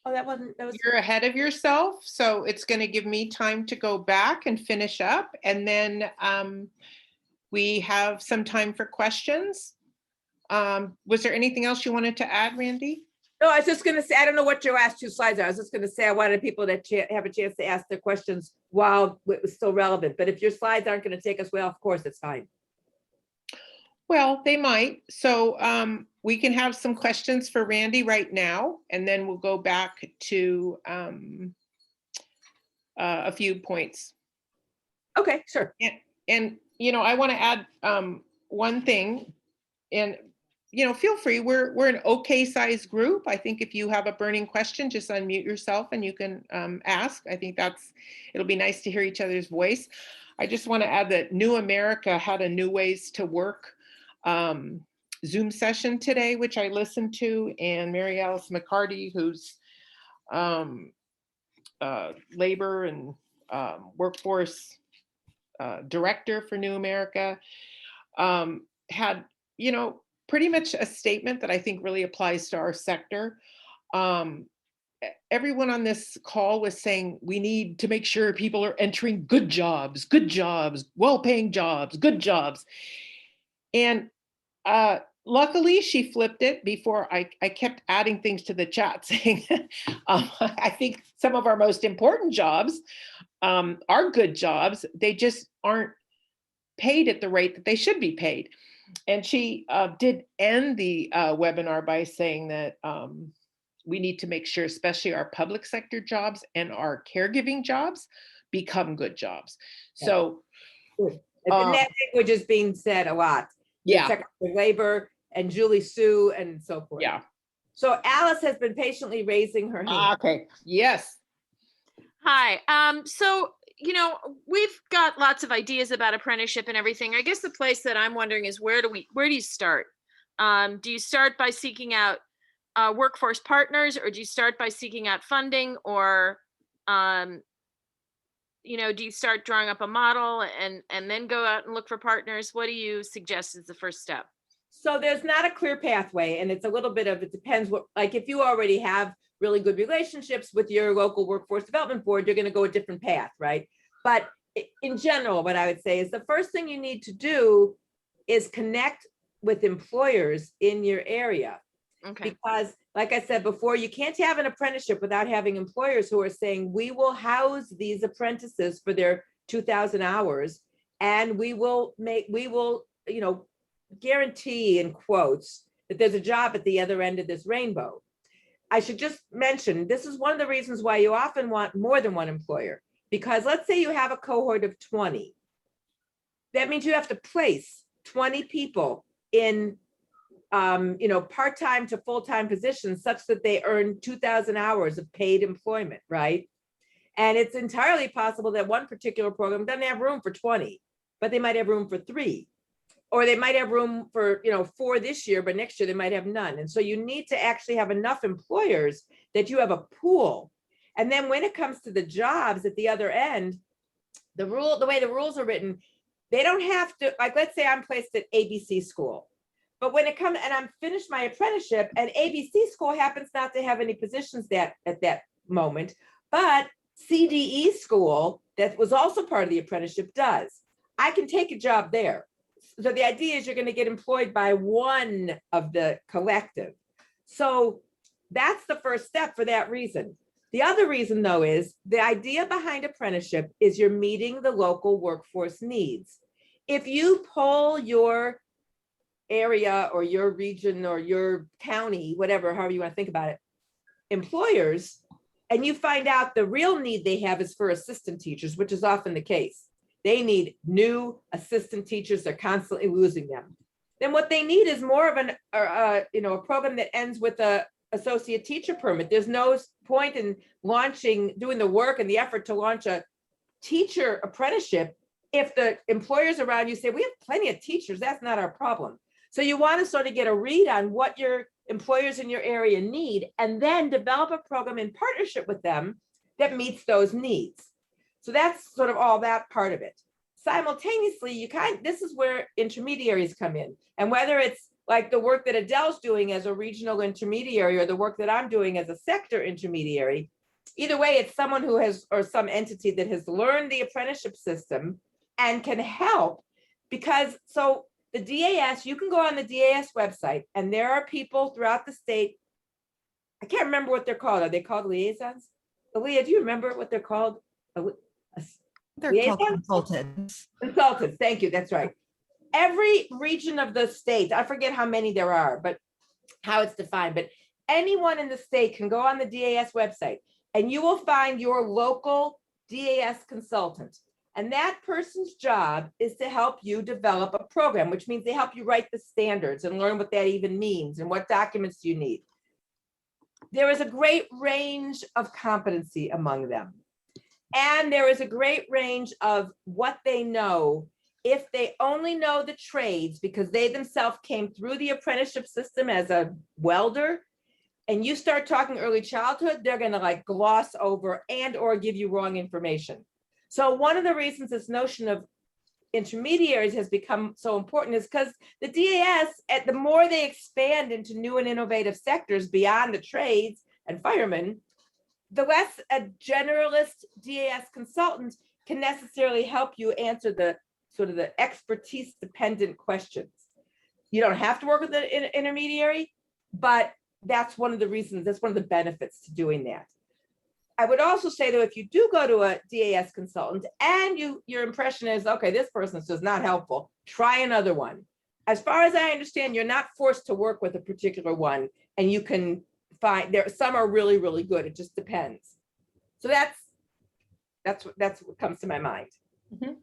You're ahead of yourself. So it's going to give me time to go back and finish up. And then we have some time for questions. Was there anything else you wanted to add, Randi? No, I was just going to say, I don't know what your last two slides are. I was just going to say I wanted people to have a chance to ask their questions while it was still relevant. But if your slides aren't going to take us well, of course, it's fine. Well, they might. So we can have some questions for Randi right now, and then we'll go back to a few points. Okay, sure. And I want to add one thing, and feel free. We're an okay sized group. I think if you have a burning question, just unmute yourself and you can ask. I think it'll be nice to hear each other's voice. I just want to add that New America had a New Ways to Work Zoom session today, which I listened to, and Mary Alice McCarty, who's labor and workforce director for New America, had, pretty much a statement that I think really applies to our sector. Everyone on this call was saying we need to make sure people are entering good jobs, well-paying jobs, good jobs. And luckily she flipped it before I kept adding things to the chat saying, I think some of our most important jobs are good jobs. They just aren't paid at the rate that they should be paid. And she did end the webinar by saying that we need to make sure, especially our public sector jobs and our caregiving jobs, become good jobs. So and that language is being said a lot. Yeah. Secretary of Labor and Julie Sue and so forth. Yeah. So Alice has been patiently raising her hand. Okay. Yes. Hi. So, we've got lots of ideas about apprenticeship and everything. I guess the place that I'm wondering is where do you start? Do you start by seeking out workforce partners, or do you start by seeking out funding, or do you start drawing up a model and then go out and look for partners? What do you suggest is the first step? So there's not a clear pathway, and it's a little bit of, it depends what, like if you already have really good relationships with your local workforce development board, you're going to go a different path, right? But in general, what I would say is the first thing you need to do is connect with employers in your area. Okay. Because like I said before, you can't have an apprenticeship without having employers who are saying, we will house these apprentices for their 2,000 hours. And we will, you know, guarantee in quotes that there's a job at the other end of this rainbow. I should just mention, this is one of the reasons why you often want more than one employer, because let's say you have a cohort of 20. That means you have to place 20 people in, you know, part-time to full-time positions such that they earn 2,000 hours of paid employment, right? And it's entirely possible that one particular program doesn't have room for 20, but they might have room for 3. Or they might have room for, you know, 4 this year, but next year they might have none. And so you need to actually have enough employers that you have a pool. And then when it comes to the jobs at the other end, the way the rules are written, they don't have to, like, let's say I'm placed at ABC school. But when it comes and I'm finished my apprenticeship and ABC school happens not to have any positions at that moment, but CDE school that was also part of the apprenticeship does. I can take a job there. So the idea is you're going to get employed by one of the collective. So that's the first step for that reason. The other reason, though, is the idea behind apprenticeship is you're meeting the local workforce needs. If you poll your area or your region or your county, whatever, however you want to think about it, employers, and you find out the real need they have is for assistant teachers, which is often the case. They need new assistant teachers. They're constantly losing them. Then what they need is more of a program that ends with a associate teacher permit. There's no point in doing the work and the effort to launch a teacher apprenticeship if the employers around you say, we have plenty of teachers, that's not our problem. So you want to sort of get a read on what your employers in your area need, and then develop a program in partnership with them that meets those needs. So that's sort of all that part of it. Simultaneously, this is where intermediaries come in. And whether it's like the work that Adele's doing as a regional intermediary or the work that I'm doing as a sector intermediary, either way, it's someone who has, or some entity that has learned the apprenticeship system and can help. Because so the DAS, you can go on the DAS website and there are people throughout the state. I can't remember what they're called. Are they called liaisons? Aaliyah, do you remember what they're called? They're liaisons? called consultants. Consultants, thank you, that's right. Every region of the state, I forget how many there are, but how it's defined, but anyone in the state can go on the DAS website and you will find your local DAS consultant. And that person's job is to help you develop a program, which means they help you write the standards and learn what that even means and what documents you need. There is a great range of competency among them. And there is a great range of what they know if they only know the trades, because they themselves came through the apprenticeship system as a welder, and you start talking early childhood, they're going to like gloss over and or give you wrong information. So one of the reasons this notion of intermediaries has become so important is because the DAS, the more they expand into new and innovative sectors beyond the trades and firemen, the less a generalist DAS consultant can necessarily help you answer the sort of the expertise dependent questions. You don't have to work with an intermediary, but that's one of the reasons, that's one of the benefits to doing that. I would also say though, if you do go to a DAS consultant and your impression is, okay, this person is just not helpful, try another one. As far as I understand, you're not forced to work with a particular one, and you can find some are really, really good. It just depends. So that's what comes to my mind. Mm-hmm.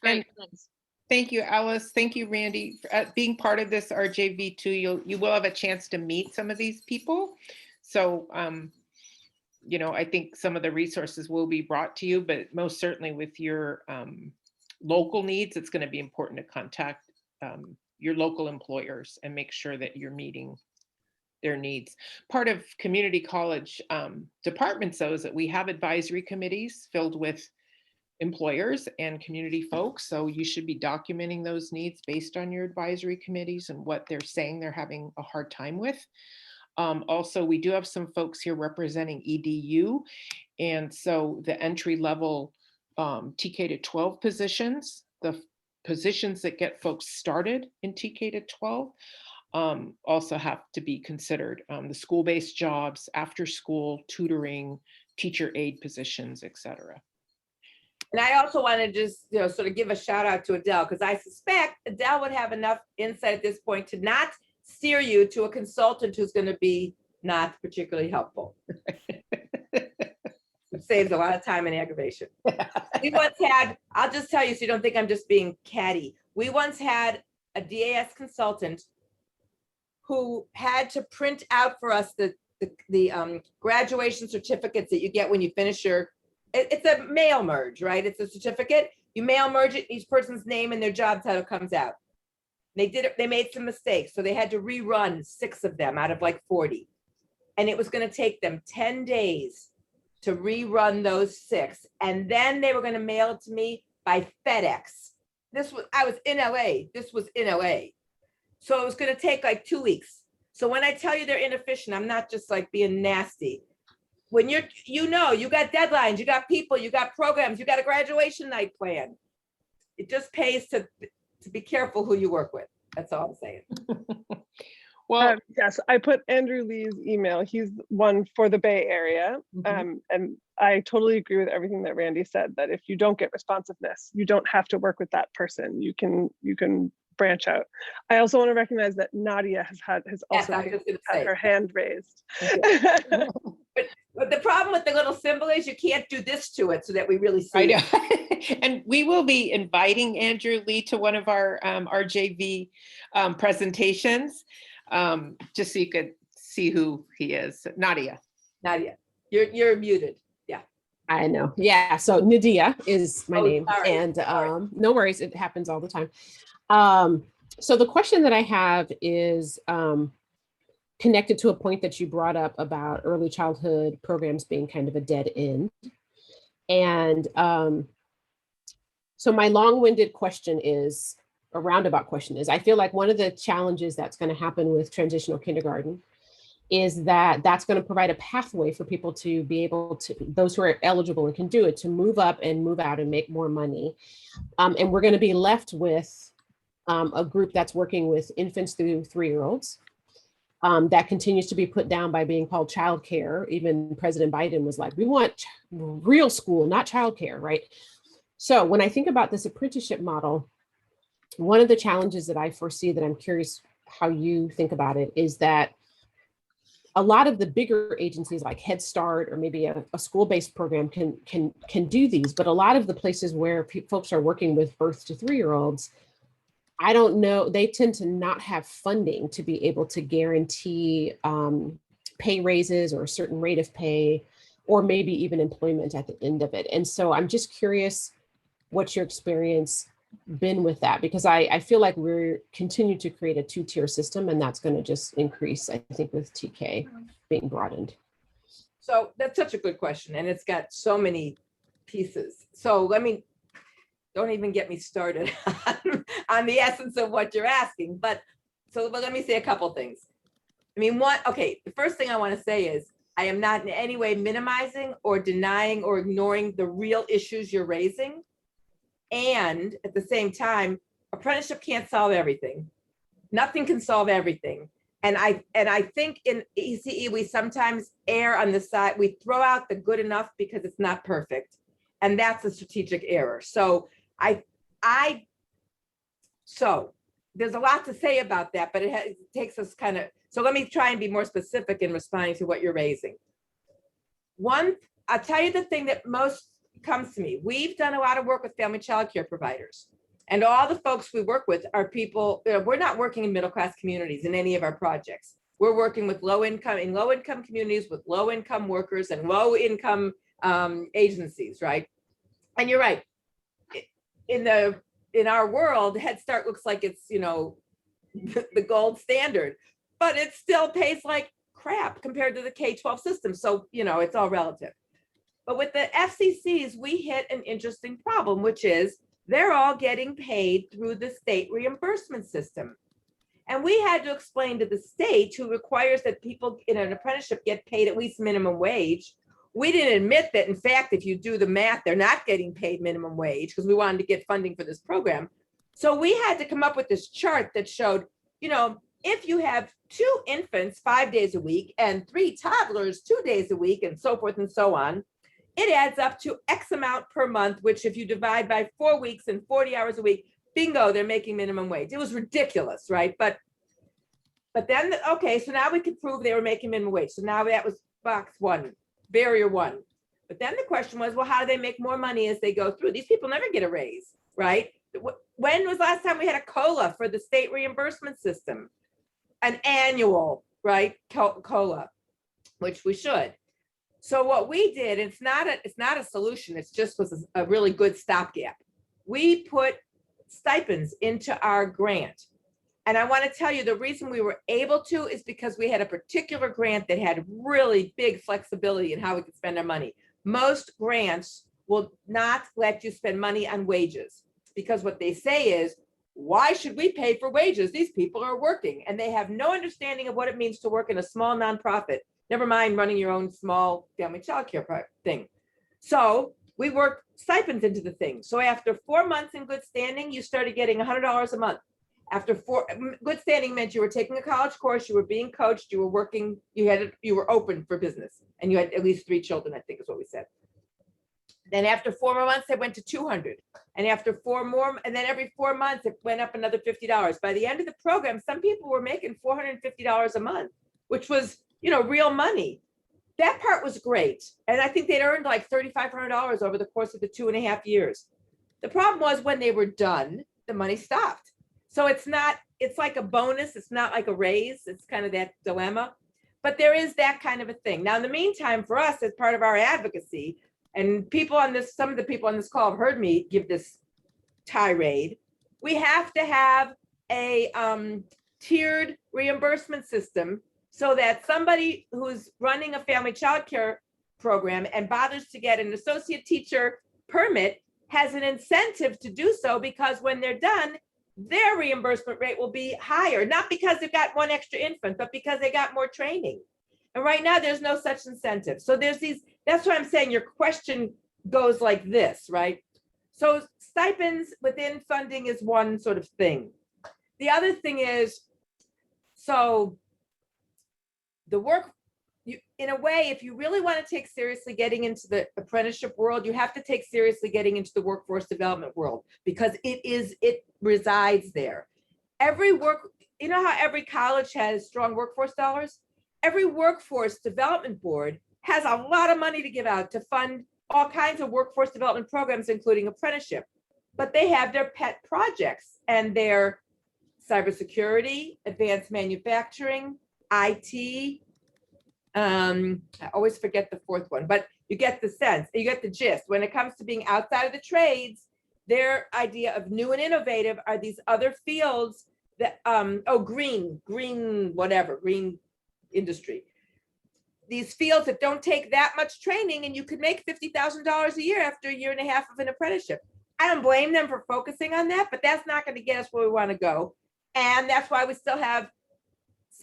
Great, thanks. Thank you, Alice. Thank you, Randy, for being part of this RJV too. You will have a chance to meet some of these people. So, you know, I think some of the resources will be brought to you, but most certainly with your local needs, it's going to be important to contact your local employers and make sure that you're meeting their needs. Part of community college departments, though, is that we have advisory committees filled with employers and community folks. So you should be documenting those needs based on your advisory committees and what they're saying they're having a hard time with. Also, we do have some folks here representing EDU. And so the entry level TK to 12 positions, the positions that get folks started in TK to 12, also have to be considered. The school-based jobs, after school, tutoring, teacher aide positions, etc. And I also want to just, sort of give a shout out to Adele, because I suspect Adele would have enough insight at this point to not steer you to a consultant who's going to be not particularly helpful. It saves a lot of time and aggravation. We once had, I'll just tell you so you don't think I'm just being catty. We once had a DAS consultant who had to print out for us the graduation certificates that you get when you finish your, it's a mail merge, right? It's a certificate. You mail merge it, each person's name and their job title comes out. They did it, they made some mistakes. So they had to rerun 6 of them out of like 40. And it was going to take them 10 days to rerun those 6. And then they were going to mail it to me by FedEx. I was in LA. This was in LA. So it was going to take like 2 weeks. So when I tell you they're inefficient, I'm not just like being nasty. When you got deadlines, you got people, you got programs, you got a graduation night plan. It just pays to be careful who you work with. That's all I'm saying. Well, yes, I put Andrew Lee's email. He's one for the Bay Area. And I totally agree with everything that Randi said, that if you don't get responsiveness, you don't have to work with that person. You can branch out. I also want to recognize that Nadia has also had her hand raised. But the problem with the little symbol is you can't do this to it so that we really see I know. And we will be inviting Andrew Lee to one of our RJV presentations, just so you could see who he is. Nadia, you're muted. Yeah, I know. Yeah. So Nadia is my name, sorry. and no worries. It happens all the time. So the question that I have is connected to a point that you brought up about early childhood programs being kind of a dead end. And so my long-winded question is, a roundabout question is, I feel like one of the challenges that's going to happen with transitional kindergarten is that that's going to provide a pathway for people to be able to, those who are eligible and can do it, to move up and move out and make more money. And we're going to be left with a group that's working with infants through 3-year-olds. That continues to be put down by being called childcare. Even President Biden was like, we want real school, not childcare, right? So when I think about this apprenticeship model, one of the challenges that I foresee, that I'm curious how you think about it, is that a lot of the bigger agencies like Head Start or maybe a school-based program can do these, but a lot of the places where folks are working with birth to 3-year-olds, I don't know, they tend to not have funding to be able to guarantee pay raises or a certain rate of pay, or maybe even employment at the end of it. And so I'm just curious what's your experience been with that, because I feel like we're continue to create a 2-tier system, and that's going to just increase, I think, with TK being broadened. So that's such a good question, and it's got so many pieces. So don't even get me started on the essence of what you're asking. But let me say a couple things. The first thing I want to say is I am not in any way minimizing or denying or ignoring the real issues you're raising. And at the same time, apprenticeship can't solve everything. Nothing can solve everything. And I think in ECE, we sometimes err on the side, we throw out the good enough because it's not perfect. And that's a strategic error. So there's a lot to say about that, but it takes us so let me try and be more specific in responding to what you're raising. One, I'll tell you the thing that most comes to me. We've done a lot of work with family child care providers, and all the folks we work with are people, we're not working in middle-class communities in any of our projects. We're working with low-income communities with low-income workers and low-income agencies, right? And you're right. In our world, Head Start looks like it's, the gold standard, but it still pays like crap compared to the K-12 system. So, it's all relative. But with the FCCs, we hit an interesting problem, which is they're all getting paid through the state reimbursement system. And we had to explain to the state, who requires that people in an apprenticeship get paid at least minimum wage. We didn't admit that, in fact, if you do the math, they're not getting paid minimum wage, because we wanted to get funding for this program. So we had to come up with this chart that showed, if you have 2 infants 5 days a week and 3 toddlers 2 days a week and so forth and so on, it adds up to X amount per month, which if you divide by 4 weeks and 40 hours a week, bingo, they're making minimum wage. It was ridiculous, right? But then, okay, so now we could prove they were making minimum wage. So now that was box 1, barrier 1. But then the question was, well, how do they make more money as they go through? These people never get a raise, right? When was the last time we had a COLA for the state reimbursement system? An annual, right, COLA, which we should. So what we did, it's not a solution, it's just was a really good stopgap. We put stipends into our grant. And I want to tell you the reason we were able to is because we had a particular grant that had really big flexibility in how we could spend our money. Most grants will not let you spend money on wages because what they say is, why should we pay for wages? These people are working and they have no understanding of what it means to work in a small nonprofit. Never mind running your own small family childcare thing. So we worked stipends into the thing. So after 4 months in good standing, you started getting $100 a month. After good standing meant you were taking a college course, you were being coached, you were working, you were open for business, and you had at least 3 children, I think is what we said. Then after 4 more months, it went to 200. And after 4 more, and then every 4 months, it went up another $50. By the end of the program, some people were making $450 a month, which was, real money. That part was great. And I think they'd earned like $3,500 over the course of the 2.5 years. The problem was when they were done, the money stopped. So it's like a bonus. It's not like a raise. It's kind of that dilemma, but there is that kind of a thing. Now, in the meantime, for us, as part of our advocacy, and some of the people on this call have heard me give this tirade, we have to have a tiered reimbursement system so that somebody who's running a family childcare program and bothers to get an associate teacher permit has an incentive to do so, because when they're done, their reimbursement rate will be higher, not because they've got 1 extra infant, but because they got more training. And right now there's no such incentive. So that's what I'm saying. Your question goes like this, right? So stipends within funding is one sort of thing. The other thing is, so the work, in a way, if you really want to take seriously getting into the apprenticeship world, you have to take seriously getting into the workforce development world, because it resides there. You know how every college has strong workforce dollars? Every workforce development board has a lot of money to give out to fund all kinds of workforce development programs, including apprenticeship. But they have their pet projects, and their cybersecurity, advanced manufacturing, IT. I always forget the 4th one, but you get the sense, you get the gist. When it comes to being outside of the trades, their idea of new and innovative are these other fields that, green industry. These fields that don't take that much training, and you could make $50,000 a year after 1.5 years of an apprenticeship. I don't blame them for focusing on that, but that's not going to get us where we want to go. And that's why we still have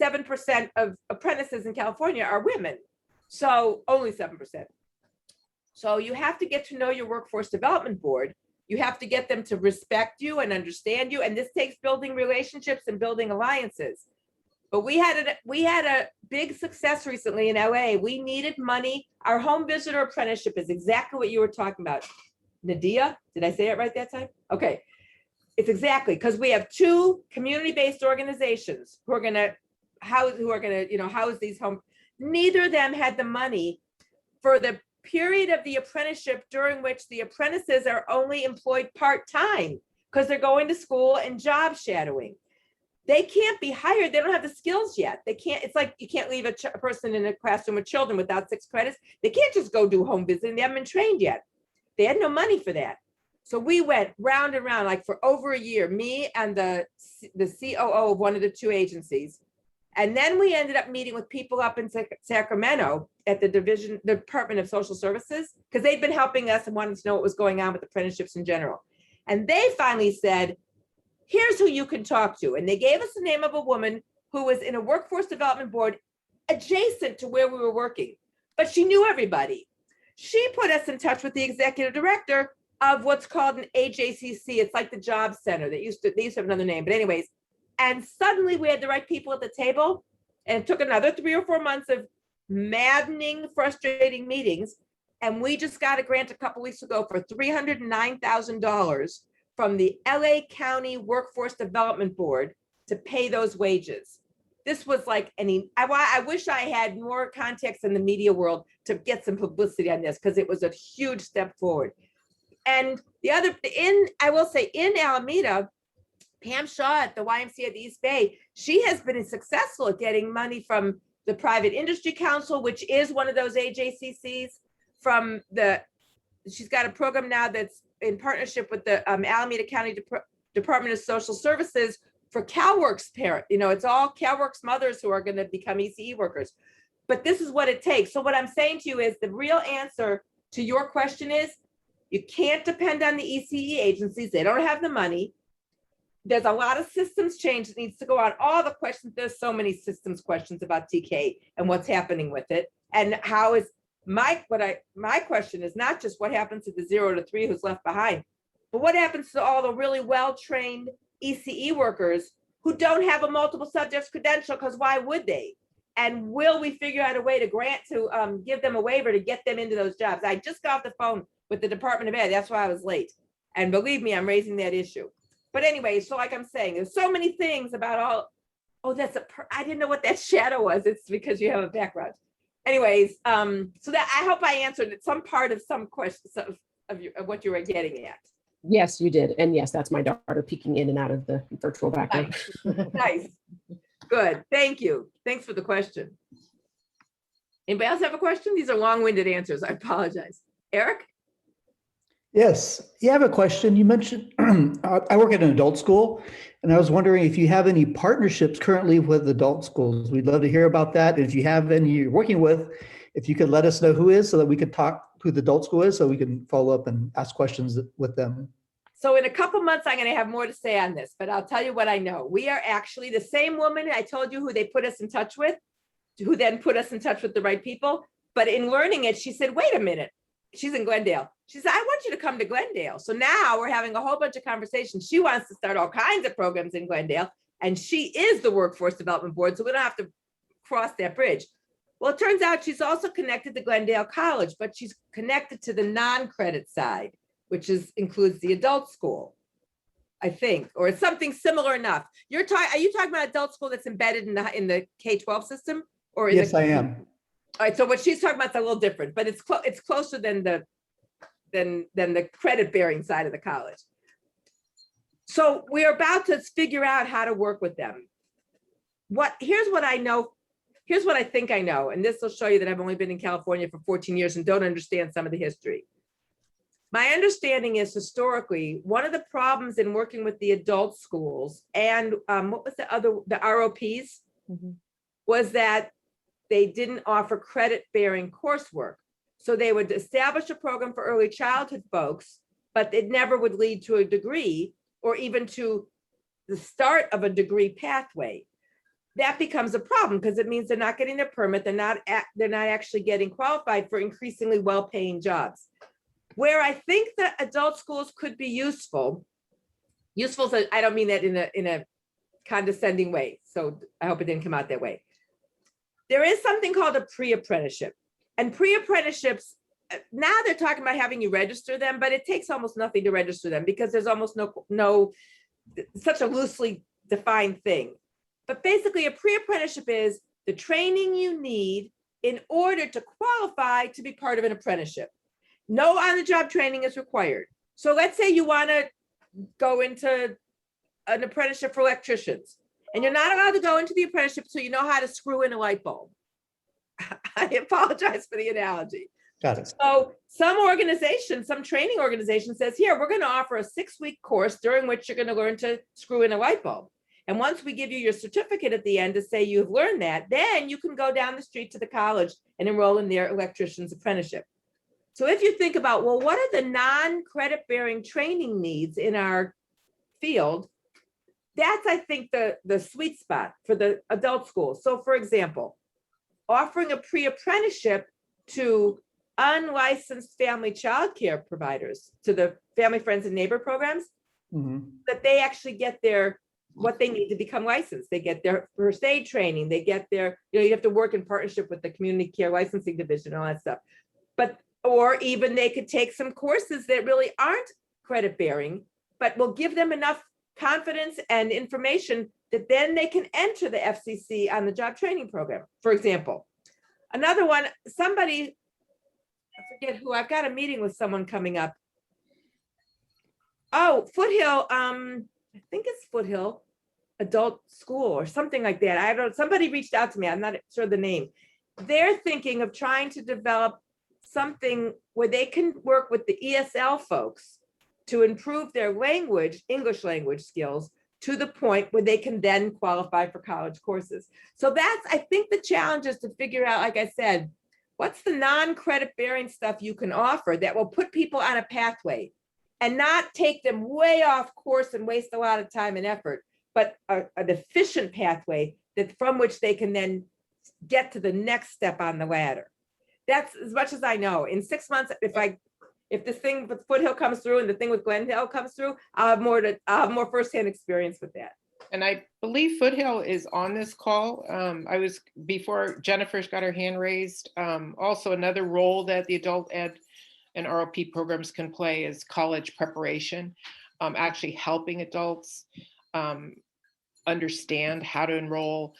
7% of apprentices in California are women. So only 7%. So you have to get to know your workforce development board. You have to get them to respect you and understand you. And this takes building relationships and building alliances. But we had a big success recently in LA. We needed money. Our home visitor apprenticeship is exactly what you were talking about. Nadia, did I say it right that time? Okay. It's exactly, because we have 2 community-based organizations who are going to house these homes. Neither of them had the money for the period of the apprenticeship during which the apprentices are only employed part-time because they're going to school and job shadowing. They can't be hired. They don't have the skills yet. They can't. It's like you can't leave a person in a classroom with children without 6 credits. They can't just go do home visiting. They haven't been trained yet. They had no money for that. So we went round and round, like for over a year, me and the COO of one of the 2 agencies. And then we ended up meeting with people up in Sacramento at the Department of Social Services, because they'd been helping us and wanted to know what was going on with apprenticeships in general. And they finally said, here's who you can talk to. And they gave us the name of a woman who was in a workforce development board adjacent to where we were working, but she knew everybody. She put us in touch with the executive director of what's called an AJCC. It's like the job center. They used to have another name, but anyways, And suddenly we had the right people at the table, and it took another 3 or 4 months of maddening, frustrating meetings. And we just got a grant a couple weeks ago for $309,000 from the LA County Workforce Development Board to pay those wages. This was like I wish I had more context in the media world to get some publicity on this, because it was a huge step forward. And I will say in Alameda, Pam Shaw at the YMCA of the East Bay, she has been successful at getting money from the Private Industry Council, which is one of those AJCCs. She's got a program now that's in partnership with the Alameda County Department of Social Services for CalWorks parent. It's all CalWorks mothers who are going to become ECE workers. But this is what it takes. So what I'm saying to you is the real answer to your question is you can't depend on the ECE agencies. They don't have the money. There's a lot of systems change that needs to go on. All the questions, there's so many systems questions about TK and what's happening with it. And how is my question is not just what happens to the 0 to 3 who's left behind, but what happens to all the really well-trained ECE workers who don't have a multiple subjects credential, because why would they? And will we figure out a way to grant to give them a waiver to get them into those jobs? I just got off the phone with the Department of Ed. That's why I was late. And believe me, I'm raising that issue. But anyway, so like I'm saying, there's so many things about I didn't know what that shadow was. It's because you have a background. Anyways, so that I hope I answered some part of some questions of what you were getting at. Yes, you did. And yes, that's my daughter peeking in and out of the virtual background. Nice. Good. Thank you. Thanks for the question. Anybody else have a question? These are long-winded answers. I apologize. Eric? Yes. Yeah, I have a question. You mentioned I work at an adult school, and I was wondering if you have any partnerships currently with adult schools. We'd love to hear about that. And if you have any you're working with, if you could let us know who is, so that we could talk who the adult school is, so we can follow up and ask questions with them. So in a couple months, I'm going to have more to say on this, but I'll tell you what I know. We are actually the same woman I told you who they put us in touch with, who then put us in touch with the right people. But in learning it, she said, wait a minute. She's in Glendale. She said, I want you to come to Glendale. So now we're having a whole bunch of conversations. She wants to start all kinds of programs in Glendale, and she is the Workforce Development Board, so we don't have to cross that bridge. Well, it turns out she's also connected to Glendale College, but she's connected to the non-credit side, which includes the adult school, I think, or it's something similar enough. Are you talking about adult school that's embedded in the K-12 system? Or yes, I am. All right, so what she's talking about is a little different, but it's closer than the credit-bearing side of the college. So we're about to figure out how to work with them. Here's what I know. Here's what I think I know, and this will show you that I've only been in California for 14 years and don't understand some of the history. My understanding is historically, one of the problems in working with the adult schools and what was the ROPs, was that they didn't offer credit-bearing coursework. So they would establish a program for early childhood folks, but it never would lead to a degree or even to the start of a degree pathway. That becomes a problem because it means they're not getting their permit. They're not actually getting qualified for increasingly well-paying jobs. Where I think that adult schools could be useful, so I don't mean that in a condescending way. So I hope it didn't come out that way. There is something called a pre-apprenticeship, and pre-apprenticeships, now they're talking about having you register them, but it takes almost nothing to register them because there's almost no such a loosely defined thing. But basically a pre-apprenticeship is the training you need in order to qualify to be part of an apprenticeship. No on-the-job training is required. So let's say you want to go into an apprenticeship for electricians, and you're not allowed to go into the apprenticeship until you know how to screw in a light bulb. I apologize for the analogy. Got it. So some training organization says, here, we're going to offer a 6-week course during which you're going to learn to screw in a light bulb. And once we give you your certificate at the end to say you've learned that, then you can go down the street to the college and enroll in their electrician's apprenticeship. So if you think about, well, what are the non-credit bearing training needs in our field? That's, I think, the sweet spot for the adult schools. So for example, offering a pre-apprenticeship to unlicensed family childcare providers, to the family, friends, and neighbor programs, that they actually get their what they need to become licensed. They get their first aid training, they get their, you have to work in partnership with the community care licensing division, all that stuff. But, or even they could take some courses that really aren't credit bearing, but will give them enough confidence and information that then they can enter the FCC on the job training program, for example. Another one, somebody, I forget who, I've got a meeting with someone coming up. Oh, Foothill, I think it's Foothill Adult School or something like that. I don't, somebody reached out to me, I'm not sure the name. They're thinking of trying to develop something where they can work with the ESL folks to improve their language, English language skills, to the point where they can then qualify for college courses. So that's, I think the challenge is to figure out, like I said, what's the non-credit bearing stuff you can offer that will put people on a pathway and not take them way off course and waste a lot of time and effort, but an efficient pathway that from which they can then get to the next step on the ladder. That's as much as I know. In 6 months, if this thing with Foothill comes through and the thing with Glendale comes through, I'll have more firsthand experience with that. And I believe Foothill is on this call. I was, before Jennifer's got her hand raised, also another role that the adult ed and ROP programs can play is college preparation, actually helping adults understand how to enroll,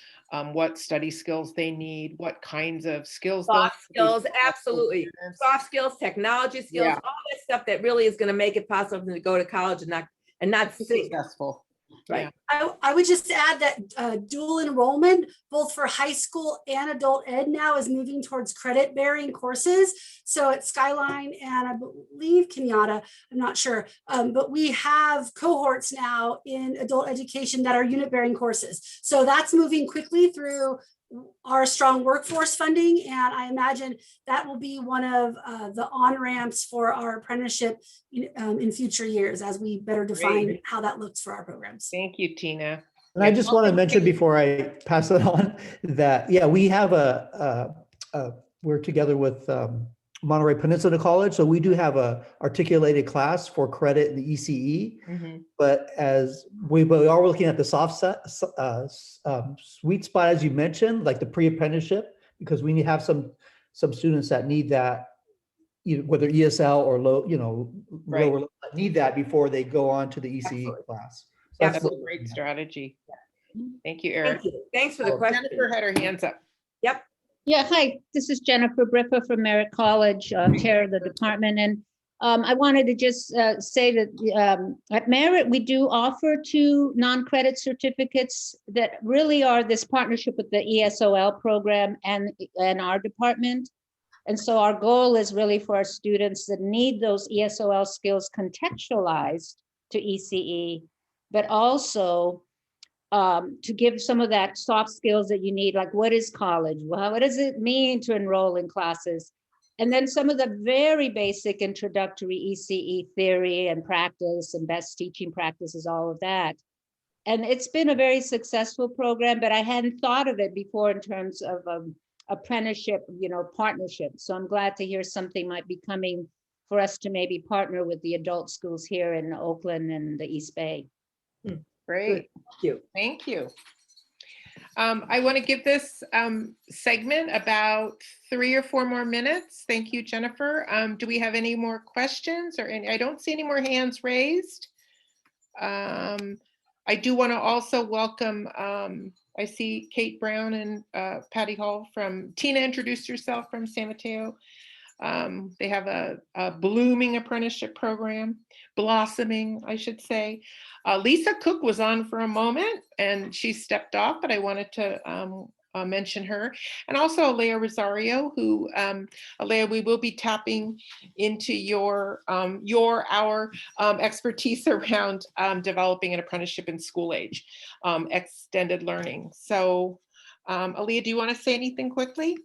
what study skills they need, what kinds of skills. Soft skills, absolutely. Soft skills, technology skills, Yeah. all that stuff that really is going to make it possible to go to college and not sink. Successful. Right. I would just add that dual enrollment, both for high school and adult ed now, is moving towards credit bearing courses. So at Skyline and I believe Kenyatta, I'm not sure, but we have cohorts now in adult education that are unit bearing courses. So that's moving quickly through our strong workforce funding. And I imagine that will be one of the on-ramps for our apprenticeship in future years as we better define Great. how that looks for our programs. Thank you, Tina. And I just want to mention before I pass it on that, yeah, we have we're together with Monterey Peninsula College. So we do have a articulated class for credit in the ECE, but as we are looking at the soft sweet spot, as you mentioned, like the pre-apprenticeship, because we have some students that need that, whether ESL or low, Right. lower, need that before they go on to the ECE Absolutely. class. So That's that's a what- great strategy. Thank you, Eric. Thank you. Thanks for the question. Jennifer had her hands up. Yep. Yeah, hi, this is Jennifer Briffa from Merritt College, chair of the department. And I wanted to just say that at Merritt, we do offer 2 non-credit certificates that really are this partnership with the ESOL program and our department. And so our goal is really for our students that need those ESOL skills contextualized to ECE, but also to give some of that soft skills that you need, like what is college? Well, what does it mean to enroll in classes? And then some of the very basic introductory ECE theory and practice and best teaching practices, all of that. And it's been a very successful program, but I hadn't thought of it before in terms of apprenticeship, partnership. So I'm glad to hear something might be coming for us to maybe partner with the adult schools here in Oakland and the East Bay. Great. Thank you. Thank you. I want to give this segment about 3 or 4 more minutes. Thank you, Jennifer. Do we have any more questions or any? I don't see any more hands raised. I do want to also welcome, I see Kate Brown and Patty Hall from, Tina introduced herself from San Mateo. They have a blooming apprenticeship program, blossoming, I should say. Lisa Cook was on for a moment and she stepped off, but I wanted to mention her. And also Alea Rosario, who, Alea, we will be tapping into your expertise around developing an apprenticeship in school age, extended learning. So Alea, do you want to say anything quickly?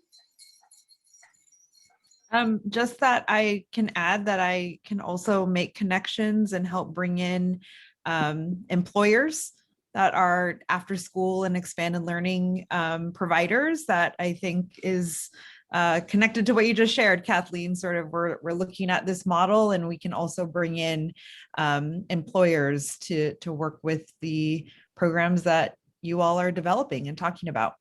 Just that I can add that I can also make connections and help bring in employers that are after school and expanded learning providers that I think is connected to what you just shared, Kathleen. Sort of we're looking at this model and we can also bring in employers to work with the programs that you all are developing and talking about.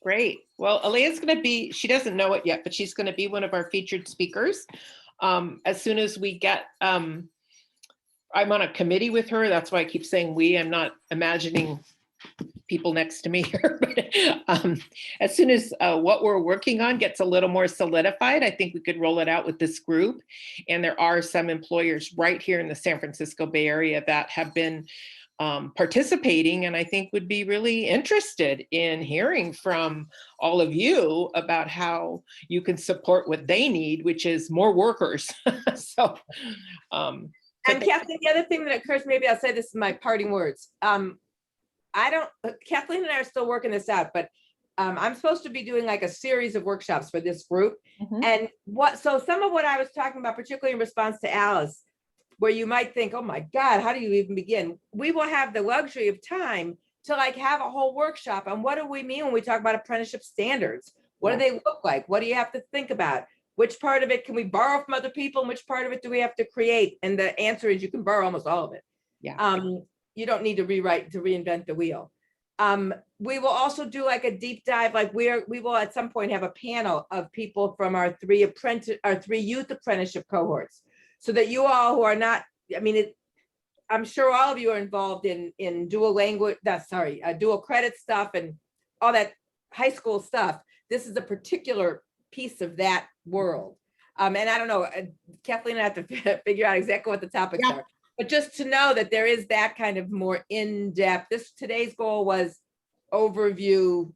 Great. Well, Alea's going to be, she doesn't know it yet, but she's going to be one of our featured speakers. As soon as we get, I'm on a committee with her. That's why I keep saying we. I'm not imagining people next to me here. But as soon as what we're working on gets a little more solidified, I think we could roll it out with this group. And there are some employers right here in the San Francisco Bay Area that have been participating, and I think would be really interested in hearing from all of you about how you can support what they need, which is more workers. So, and Kathleen, the other thing that occurs, maybe I'll say this in my parting words. Kathleen and I are still working this out, but I'm supposed to be doing like a series of workshops for this group. And so some of what I was talking about, particularly in response to Alice, where you might think, oh my God, how do you even begin? We will have the luxury of time to like have a whole workshop on what do we mean when we talk about apprenticeship standards? What do they look like? What do you have to think about? Which part of it can we borrow from other people? And which part of it do we have to create? And the answer is you can borrow almost all of it. You don't need to reinvent the wheel. We will also do like a deep dive, like we will at some point have a panel of people from our three youth apprenticeship cohorts, so that you all who are not, I'm sure all of you are involved in dual credit stuff and all that high school stuff. This is a particular piece of that world. And I don't know, Kathleen and I have to figure out exactly what the topics are, but just to know that there is that kind of more in-depth, today's goal was overview.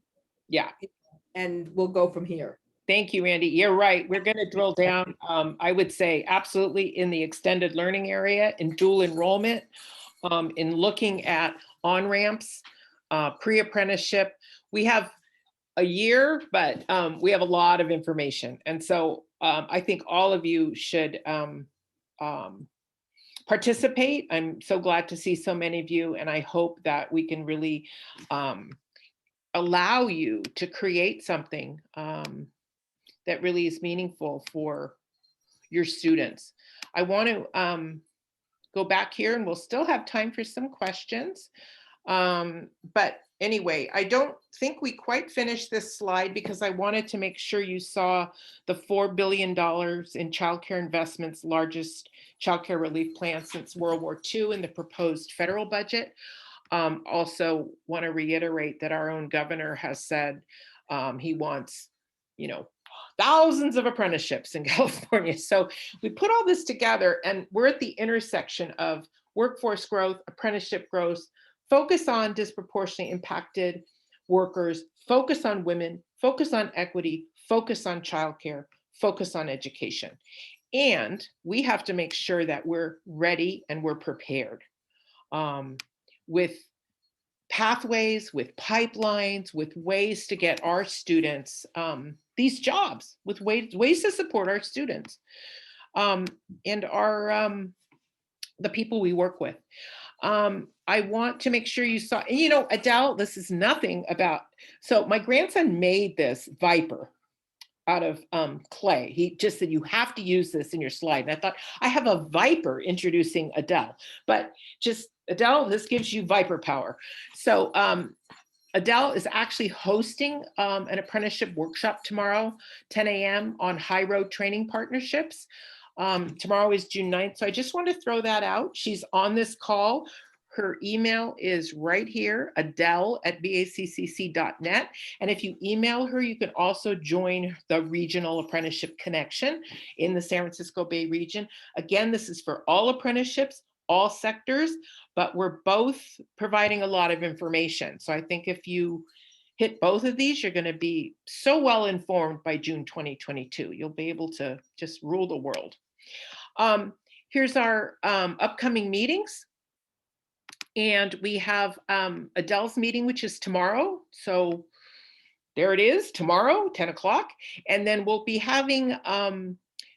And we'll go from here. Thank you, Randi. You're right. We're going to drill down, I would say, absolutely in the extended learning area, in dual enrollment, in looking at on-ramps, pre-apprenticeship. We have a year, but we have a lot of information. And so I think all of you should participate. I'm so glad to see so many of you, and I hope that we can really allow you to create something that really is meaningful for your students. I want to go back here, and we'll still have time for some questions. But anyway, I don't think we quite finished this slide because I wanted to make sure you saw the $4 billion in childcare investments, largest childcare relief plan since World War II in the proposed federal budget. Also want to reiterate that our own governor has said he wants, thousands of apprenticeships in California. So we put all this together, and we're at the intersection of workforce growth, apprenticeship growth, focus on disproportionately impacted workers, focus on women, focus on equity, focus on childcare, focus on education. And we have to make sure that we're ready and we're prepared with pathways, with pipelines, with ways to get our students these jobs, with ways to support our students and our the people we work with. I want to make sure you saw, Adele, this is nothing about, so my grandson made this Viper out of clay. He just said, you have to use this in your slide. And I thought, I have a Viper introducing Adele, but just Adele, this gives you Viper power. So Adele is actually hosting an apprenticeship workshop tomorrow, 10 a.m. on high road training partnerships. Tomorrow is June 9th. So I just want to throw that out. She's on this call. Her email is right here, adele@baccc.net. And if you email her, you can also join the Regional Apprenticeship Connection in the San Francisco Bay region. Again, this is for all apprenticeships, all sectors, but we're both providing a lot of information. So I think if you hit both of these, you're going to be so well informed by June 2022. You'll be able to just rule the world. Here's our upcoming meetings. And we have Adele's meeting, which is tomorrow. So there it is, tomorrow, 10 o'clock. And then we'll be having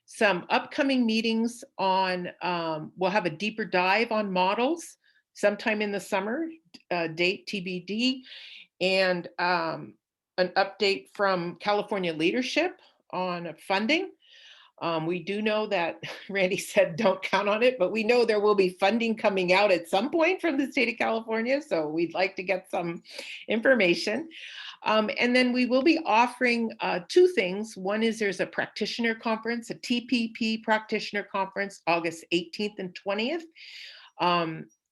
some upcoming meetings on, we'll have a deeper dive on models sometime in the summer, date TBD, and an update from California leadership on funding. We do know that Randy said don't count on it, but we know there will be funding coming out at some point from the state of California. So we'd like to get some information. And then we will be offering two things. One is there's a practitioner conference, a TPP practitioner conference, August 18th and 20th.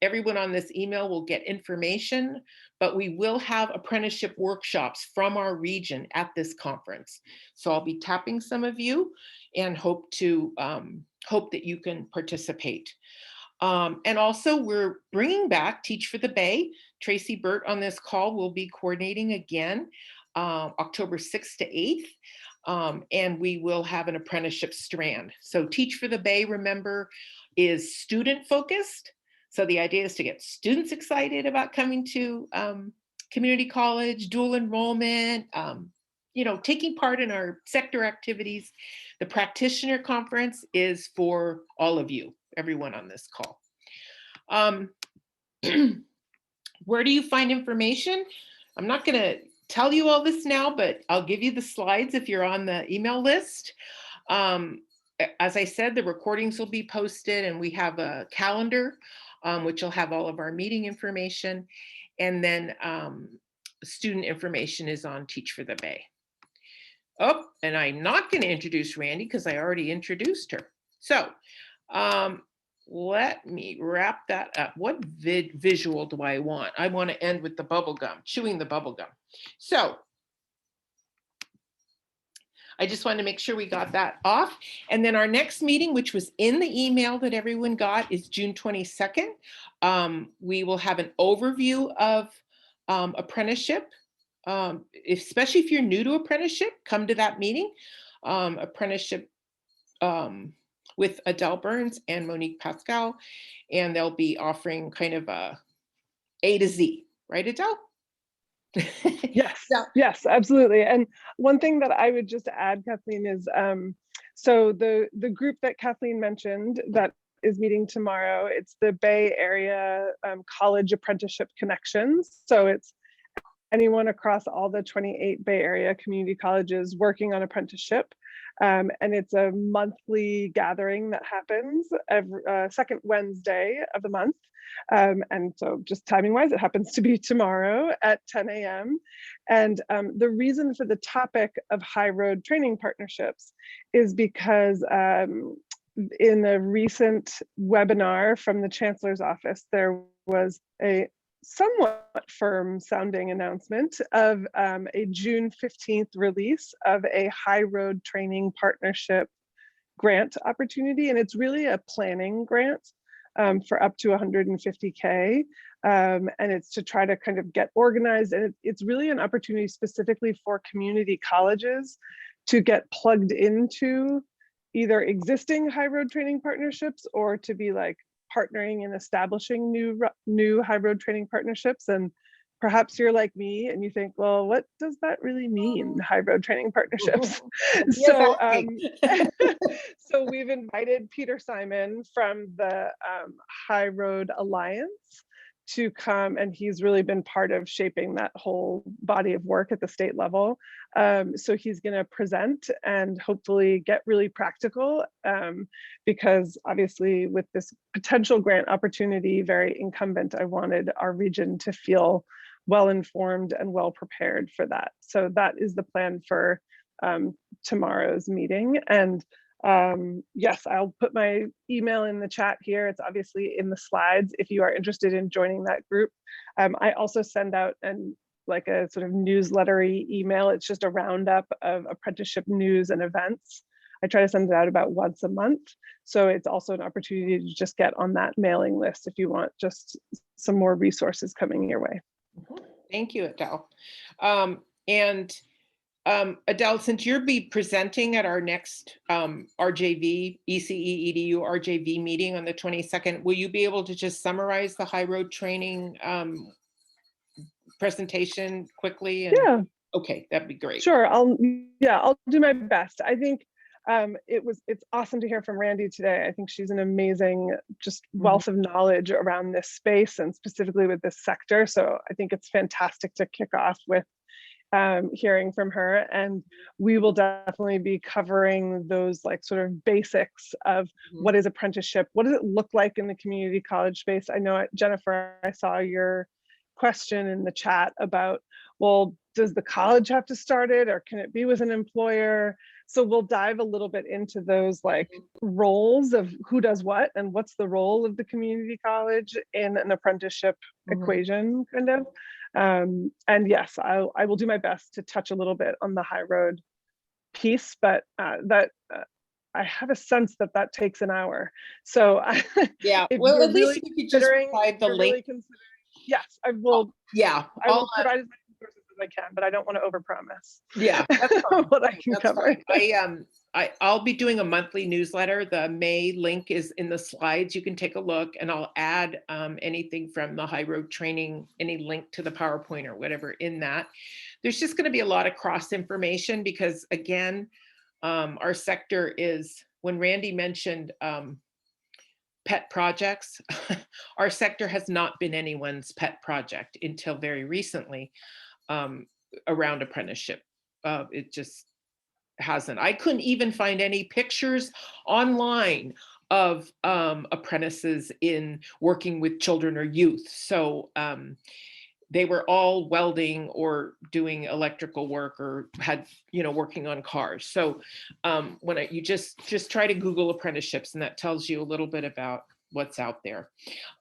Everyone on this email will get information, but we will have apprenticeship workshops from our region at this conference. So I'll be tapping some of you and hope that you can participate. And also we're bringing back Teach for the Bay. Tracy Burt on this call will be coordinating again, October 6th to 8th. And we will have an apprenticeship strand. So Teach for the Bay, remember, is student focused. So the idea is to get students excited about coming to community college, dual enrollment, taking part in our sector activities. The practitioner conference is for all of you, everyone on this call. Where do you find information? I'm not going to tell you all this now, but I'll give you the slides if you're on the email list. As I said, the recordings will be posted, and we have a calendar, which will have all of our meeting information. And then student information is on Teach for the Bay. Oh, and I'm not going to introduce Randi because I already introduced her. So let me wrap that up. What visual do I want? I want to end with the bubble gum, chewing the bubble gum. So I just wanted to make sure we got that off. And then our next meeting, which was in the email that everyone got, is June 22nd. We will have an overview of apprenticeship. Especially if you're new to apprenticeship, come to that meeting. Apprenticeship with Adele Burns and Monique Pascal, and they'll be offering kind of A to Z, right, Adele? Yes, yes, absolutely. And one thing that I would just add, Kathleen, is so the group that Kathleen mentioned that is meeting tomorrow, it's the Bay Area College Apprenticeship Connections. So it's anyone across all the 28 Bay Area community colleges working on apprenticeship. And it's a monthly gathering that happens every second Wednesday of the month. And so just timing wise, it happens to be tomorrow at 10 a.m. And the reason for the topic of high road training partnerships is because in a recent webinar from the Chancellor's office, there was a somewhat firm sounding announcement of a June 15th release of a high road training partnership grant opportunity. And it's really a planning grant for up to 150K. And it's to try to kind of get organized. And it's really an opportunity specifically for community colleges to get plugged into either existing high road training partnerships or to be like partnering and establishing new high road training partnerships. And perhaps you're like me and you think, well, what does that really mean, high road training partnerships? So, so we've invited Peter Simon from the High Road Alliance to come, and he's really been part of shaping that whole body of work at the state level. So he's going to present and hopefully get really practical, because obviously with this potential grant opportunity, very incumbent, I wanted our region to feel well informed and well prepared for that. So that is the plan for tomorrow's meeting. And yes, I'll put my email in the chat here. It's obviously in the slides if you are interested in joining that group. I also send out like a sort of newslettery email. It's just a roundup of apprenticeship news and events. I try to send it out about once a month. So it's also an opportunity to just get on that mailing list if you want just some more resources coming your way. Thank you, Adele. Adele, since you'll be presenting at our next RJV, ECE, EDU, RJV meeting on the 22nd, will you be able to just summarize the high road training presentation quickly? Yeah. Okay, that'd be great. Sure, I'll do my best. I think it's awesome to hear from Randi today. I think she's an amazing just wealth of knowledge around this space and specifically with this sector. So I think it's fantastic to kick off with hearing from her, and we will definitely be covering those like sort of basics of what is apprenticeship, what does it look like in the community college space. I know, Jennifer, I saw your question in the chat about, well, does the college have to start it, or can it be with an employer? So we'll dive a little bit into those like roles of who does what and what's the role of the community college in an apprenticeship equation, kind of. And yes, I will do my best to touch a little bit on the high road piece, but I have a sense that that takes an hour. So yeah, if well, you're at really least you could just provide the link. Yes, I will. Yeah, I will provide as many resources as I can, but I don't want to overpromise. Yeah, that's fine. What I can That's cover. fine. I'll be doing a monthly newsletter. The May link is in the slides. You can take a look, and I'll add anything from the high road training, any link to the PowerPoint or whatever in that. There's just going to be a lot of cross information because, again, our sector is, when Randi mentioned pet projects, our sector has not been anyone's pet project until very recently around apprenticeship. It just hasn't. I couldn't even find any pictures online of apprentices in working with children or youth. So they were all welding or doing electrical work or had, working on cars. So when you just try to Google apprenticeships, and that tells you a little bit about what's out there.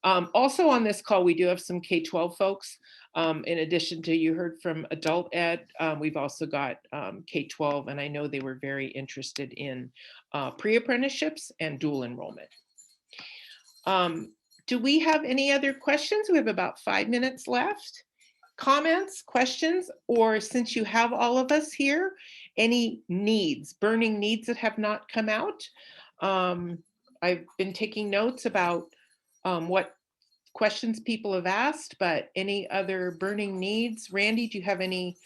Also on this call, we do have some K-12 folks. In addition to, you heard from adult ed, we've also got K-12, and I know they were very interested in pre-apprenticeships and dual enrollment. Do we have any other questions? We have about 5 minutes left. Comments, questions, or since you have all of us here, any needs, burning needs that have not come out? I've been taking notes about what questions people have asked, but any other burning needs? Randi, do you have any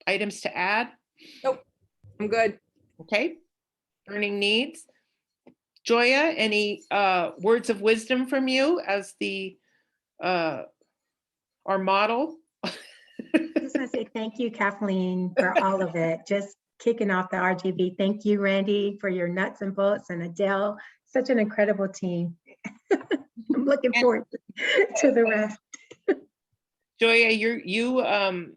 items to add? Nope, I'm good. Okay, burning needs. Joya, any words of wisdom from you as the our model? I just want to say thank you, Kathleen, for all of it. Just kicking off the RJV. Thank you, Randi, for your nuts and bolts, and Adele. Such an incredible team. I'm looking forward to the rest. Joya, you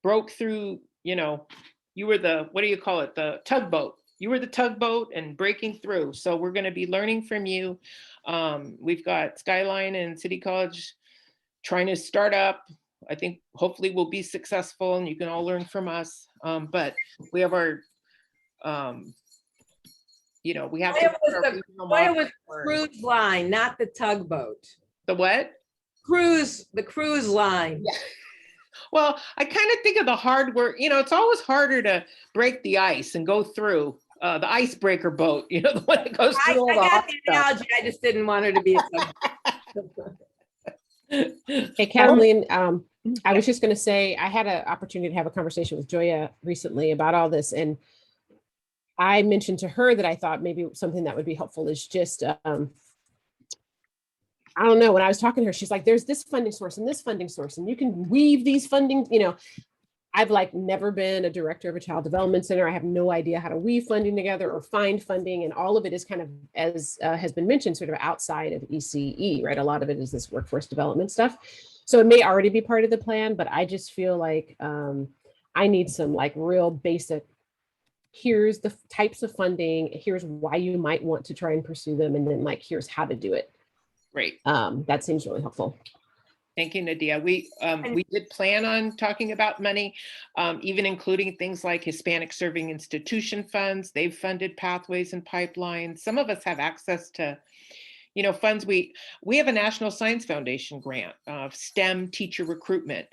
broke through, you were the, what do you call it? The tugboat. You were the tugboat and breaking through. So we're going to be learning from you. We've got Skyline and City College trying to start up. I think hopefully we'll be successful and you can all learn from us. But we have our, we have to. Why it was cruise line, not the tugboat. The what? The cruise line. Yeah. Well, I kind of think of the hard work. It's always harder to break the ice and go through the icebreaker boat. The one that goes through all the got the analogy. I just didn't want her to be a Hey, Kathleen, I was just going to say, I had an opportunity to have a conversation with Joya recently about all this. And I mentioned to her that I thought maybe something that would be helpful is just, I don't know, when I was talking to her, she's like, there's this funding source and this funding source, and you can weave these funding, I've never been a director of a child development center. I have no idea how to weave funding together or find funding. And all of it is kind of, as has been mentioned, sort of outside of ECE, right? A lot of it is this workforce development stuff. So it may already be part of the plan, but I just feel like I need some real basic, here's the types of funding, here's why you might want to try and pursue them, and then here's how to do it. Great. That seems really helpful. Thank you, Nadia. We did plan on talking about money, even including things like Hispanic Serving Institution funds. They've funded pathways and pipelines. Some of us have access to, funds. We have a National Science Foundation grant of STEM teacher recruitment.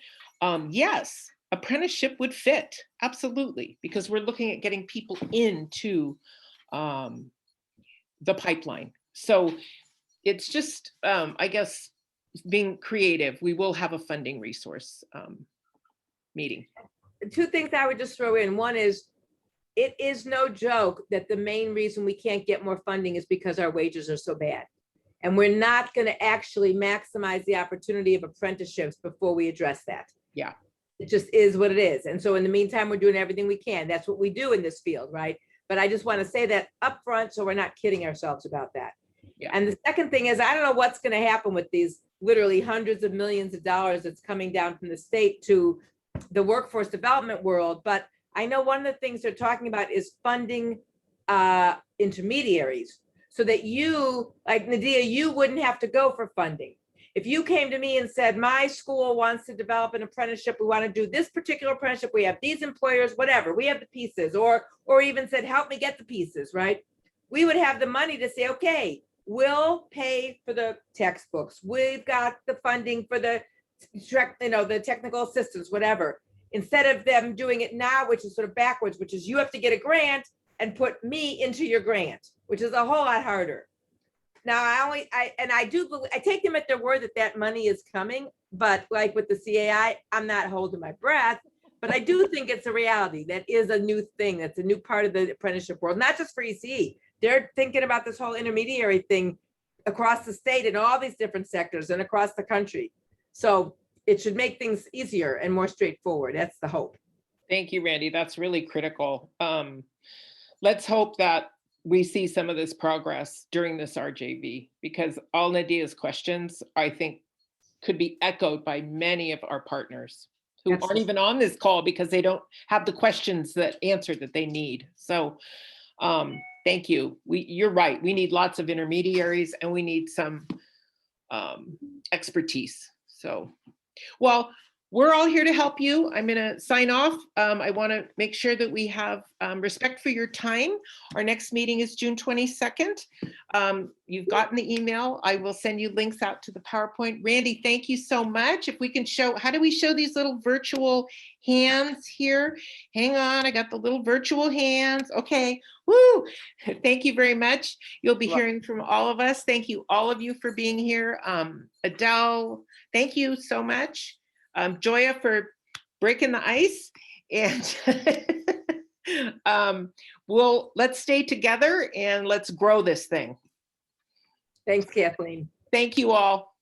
Yes, apprenticeship would fit, absolutely, because we're looking at getting people into the pipeline. So it's just, I guess, being creative. We will have a funding resource meeting. Two things I would just throw in. One is, it is no joke that the main reason we can't get more funding is because our wages are so bad. And we're not going to actually maximize the opportunity of apprenticeships before we address that. Yeah. It just is what it is. And so in the meantime, we're doing everything we can. That's what we do in this field, right? But I just want to say that up front, so we're not kidding ourselves about that. Yeah. And the second thing is, I don't know what's going to happen with these literally hundreds of millions of dollars that's coming down from the state to the workforce development world. But I know one of the things they're talking about is funding intermediaries, so that you, like Nadia, you wouldn't have to go for funding. If you came to me and said, my school wants to develop an apprenticeship, we want to do this particular apprenticeship, we have these employers, whatever, we have the pieces, or even said, help me get the pieces, right? We would have the money to say, okay, we'll pay for the textbooks. We've got the funding for the, the technical assistance, whatever. Instead of them doing it now, which is sort of backwards, which is you have to get a grant and put me into your grant, which is a whole lot harder. Now, I take them at their word that that money is coming, but like with the CAI, I'm not holding my breath, but I do think it's a reality. That is a new thing. That's a new part of the apprenticeship world, not just for ECE. They're thinking about this whole intermediary thing across the state in all these different sectors and across the country. So it should make things easier and more straightforward. That's the hope. Thank you, Randi. That's really critical. Let's hope that we see some of this progress during this RJV, because all Nadia's questions, I think, could be echoed by many of our partners who aren't even on this call because they don't have the questions that answer that they need. So thank you. You're right. We need lots of intermediaries and we need some expertise. So, well, we're all here to help you. I'm going to sign off. I want to make sure that we have respect for your time. Our next meeting is June 22nd. You've gotten the email. I will send you links out to the PowerPoint. Randi, thank you so much. If we can show, how do we show these little virtual hands here? Hang on, I got the little virtual hands. Okay, woo. Thank you very much. You'll be hearing from all of us. Thank you, all of you, for being here. Adele, thank you so much. Joya for breaking the ice, and let's stay together and let's grow this thing. Thanks, Kathleen. Thank you all.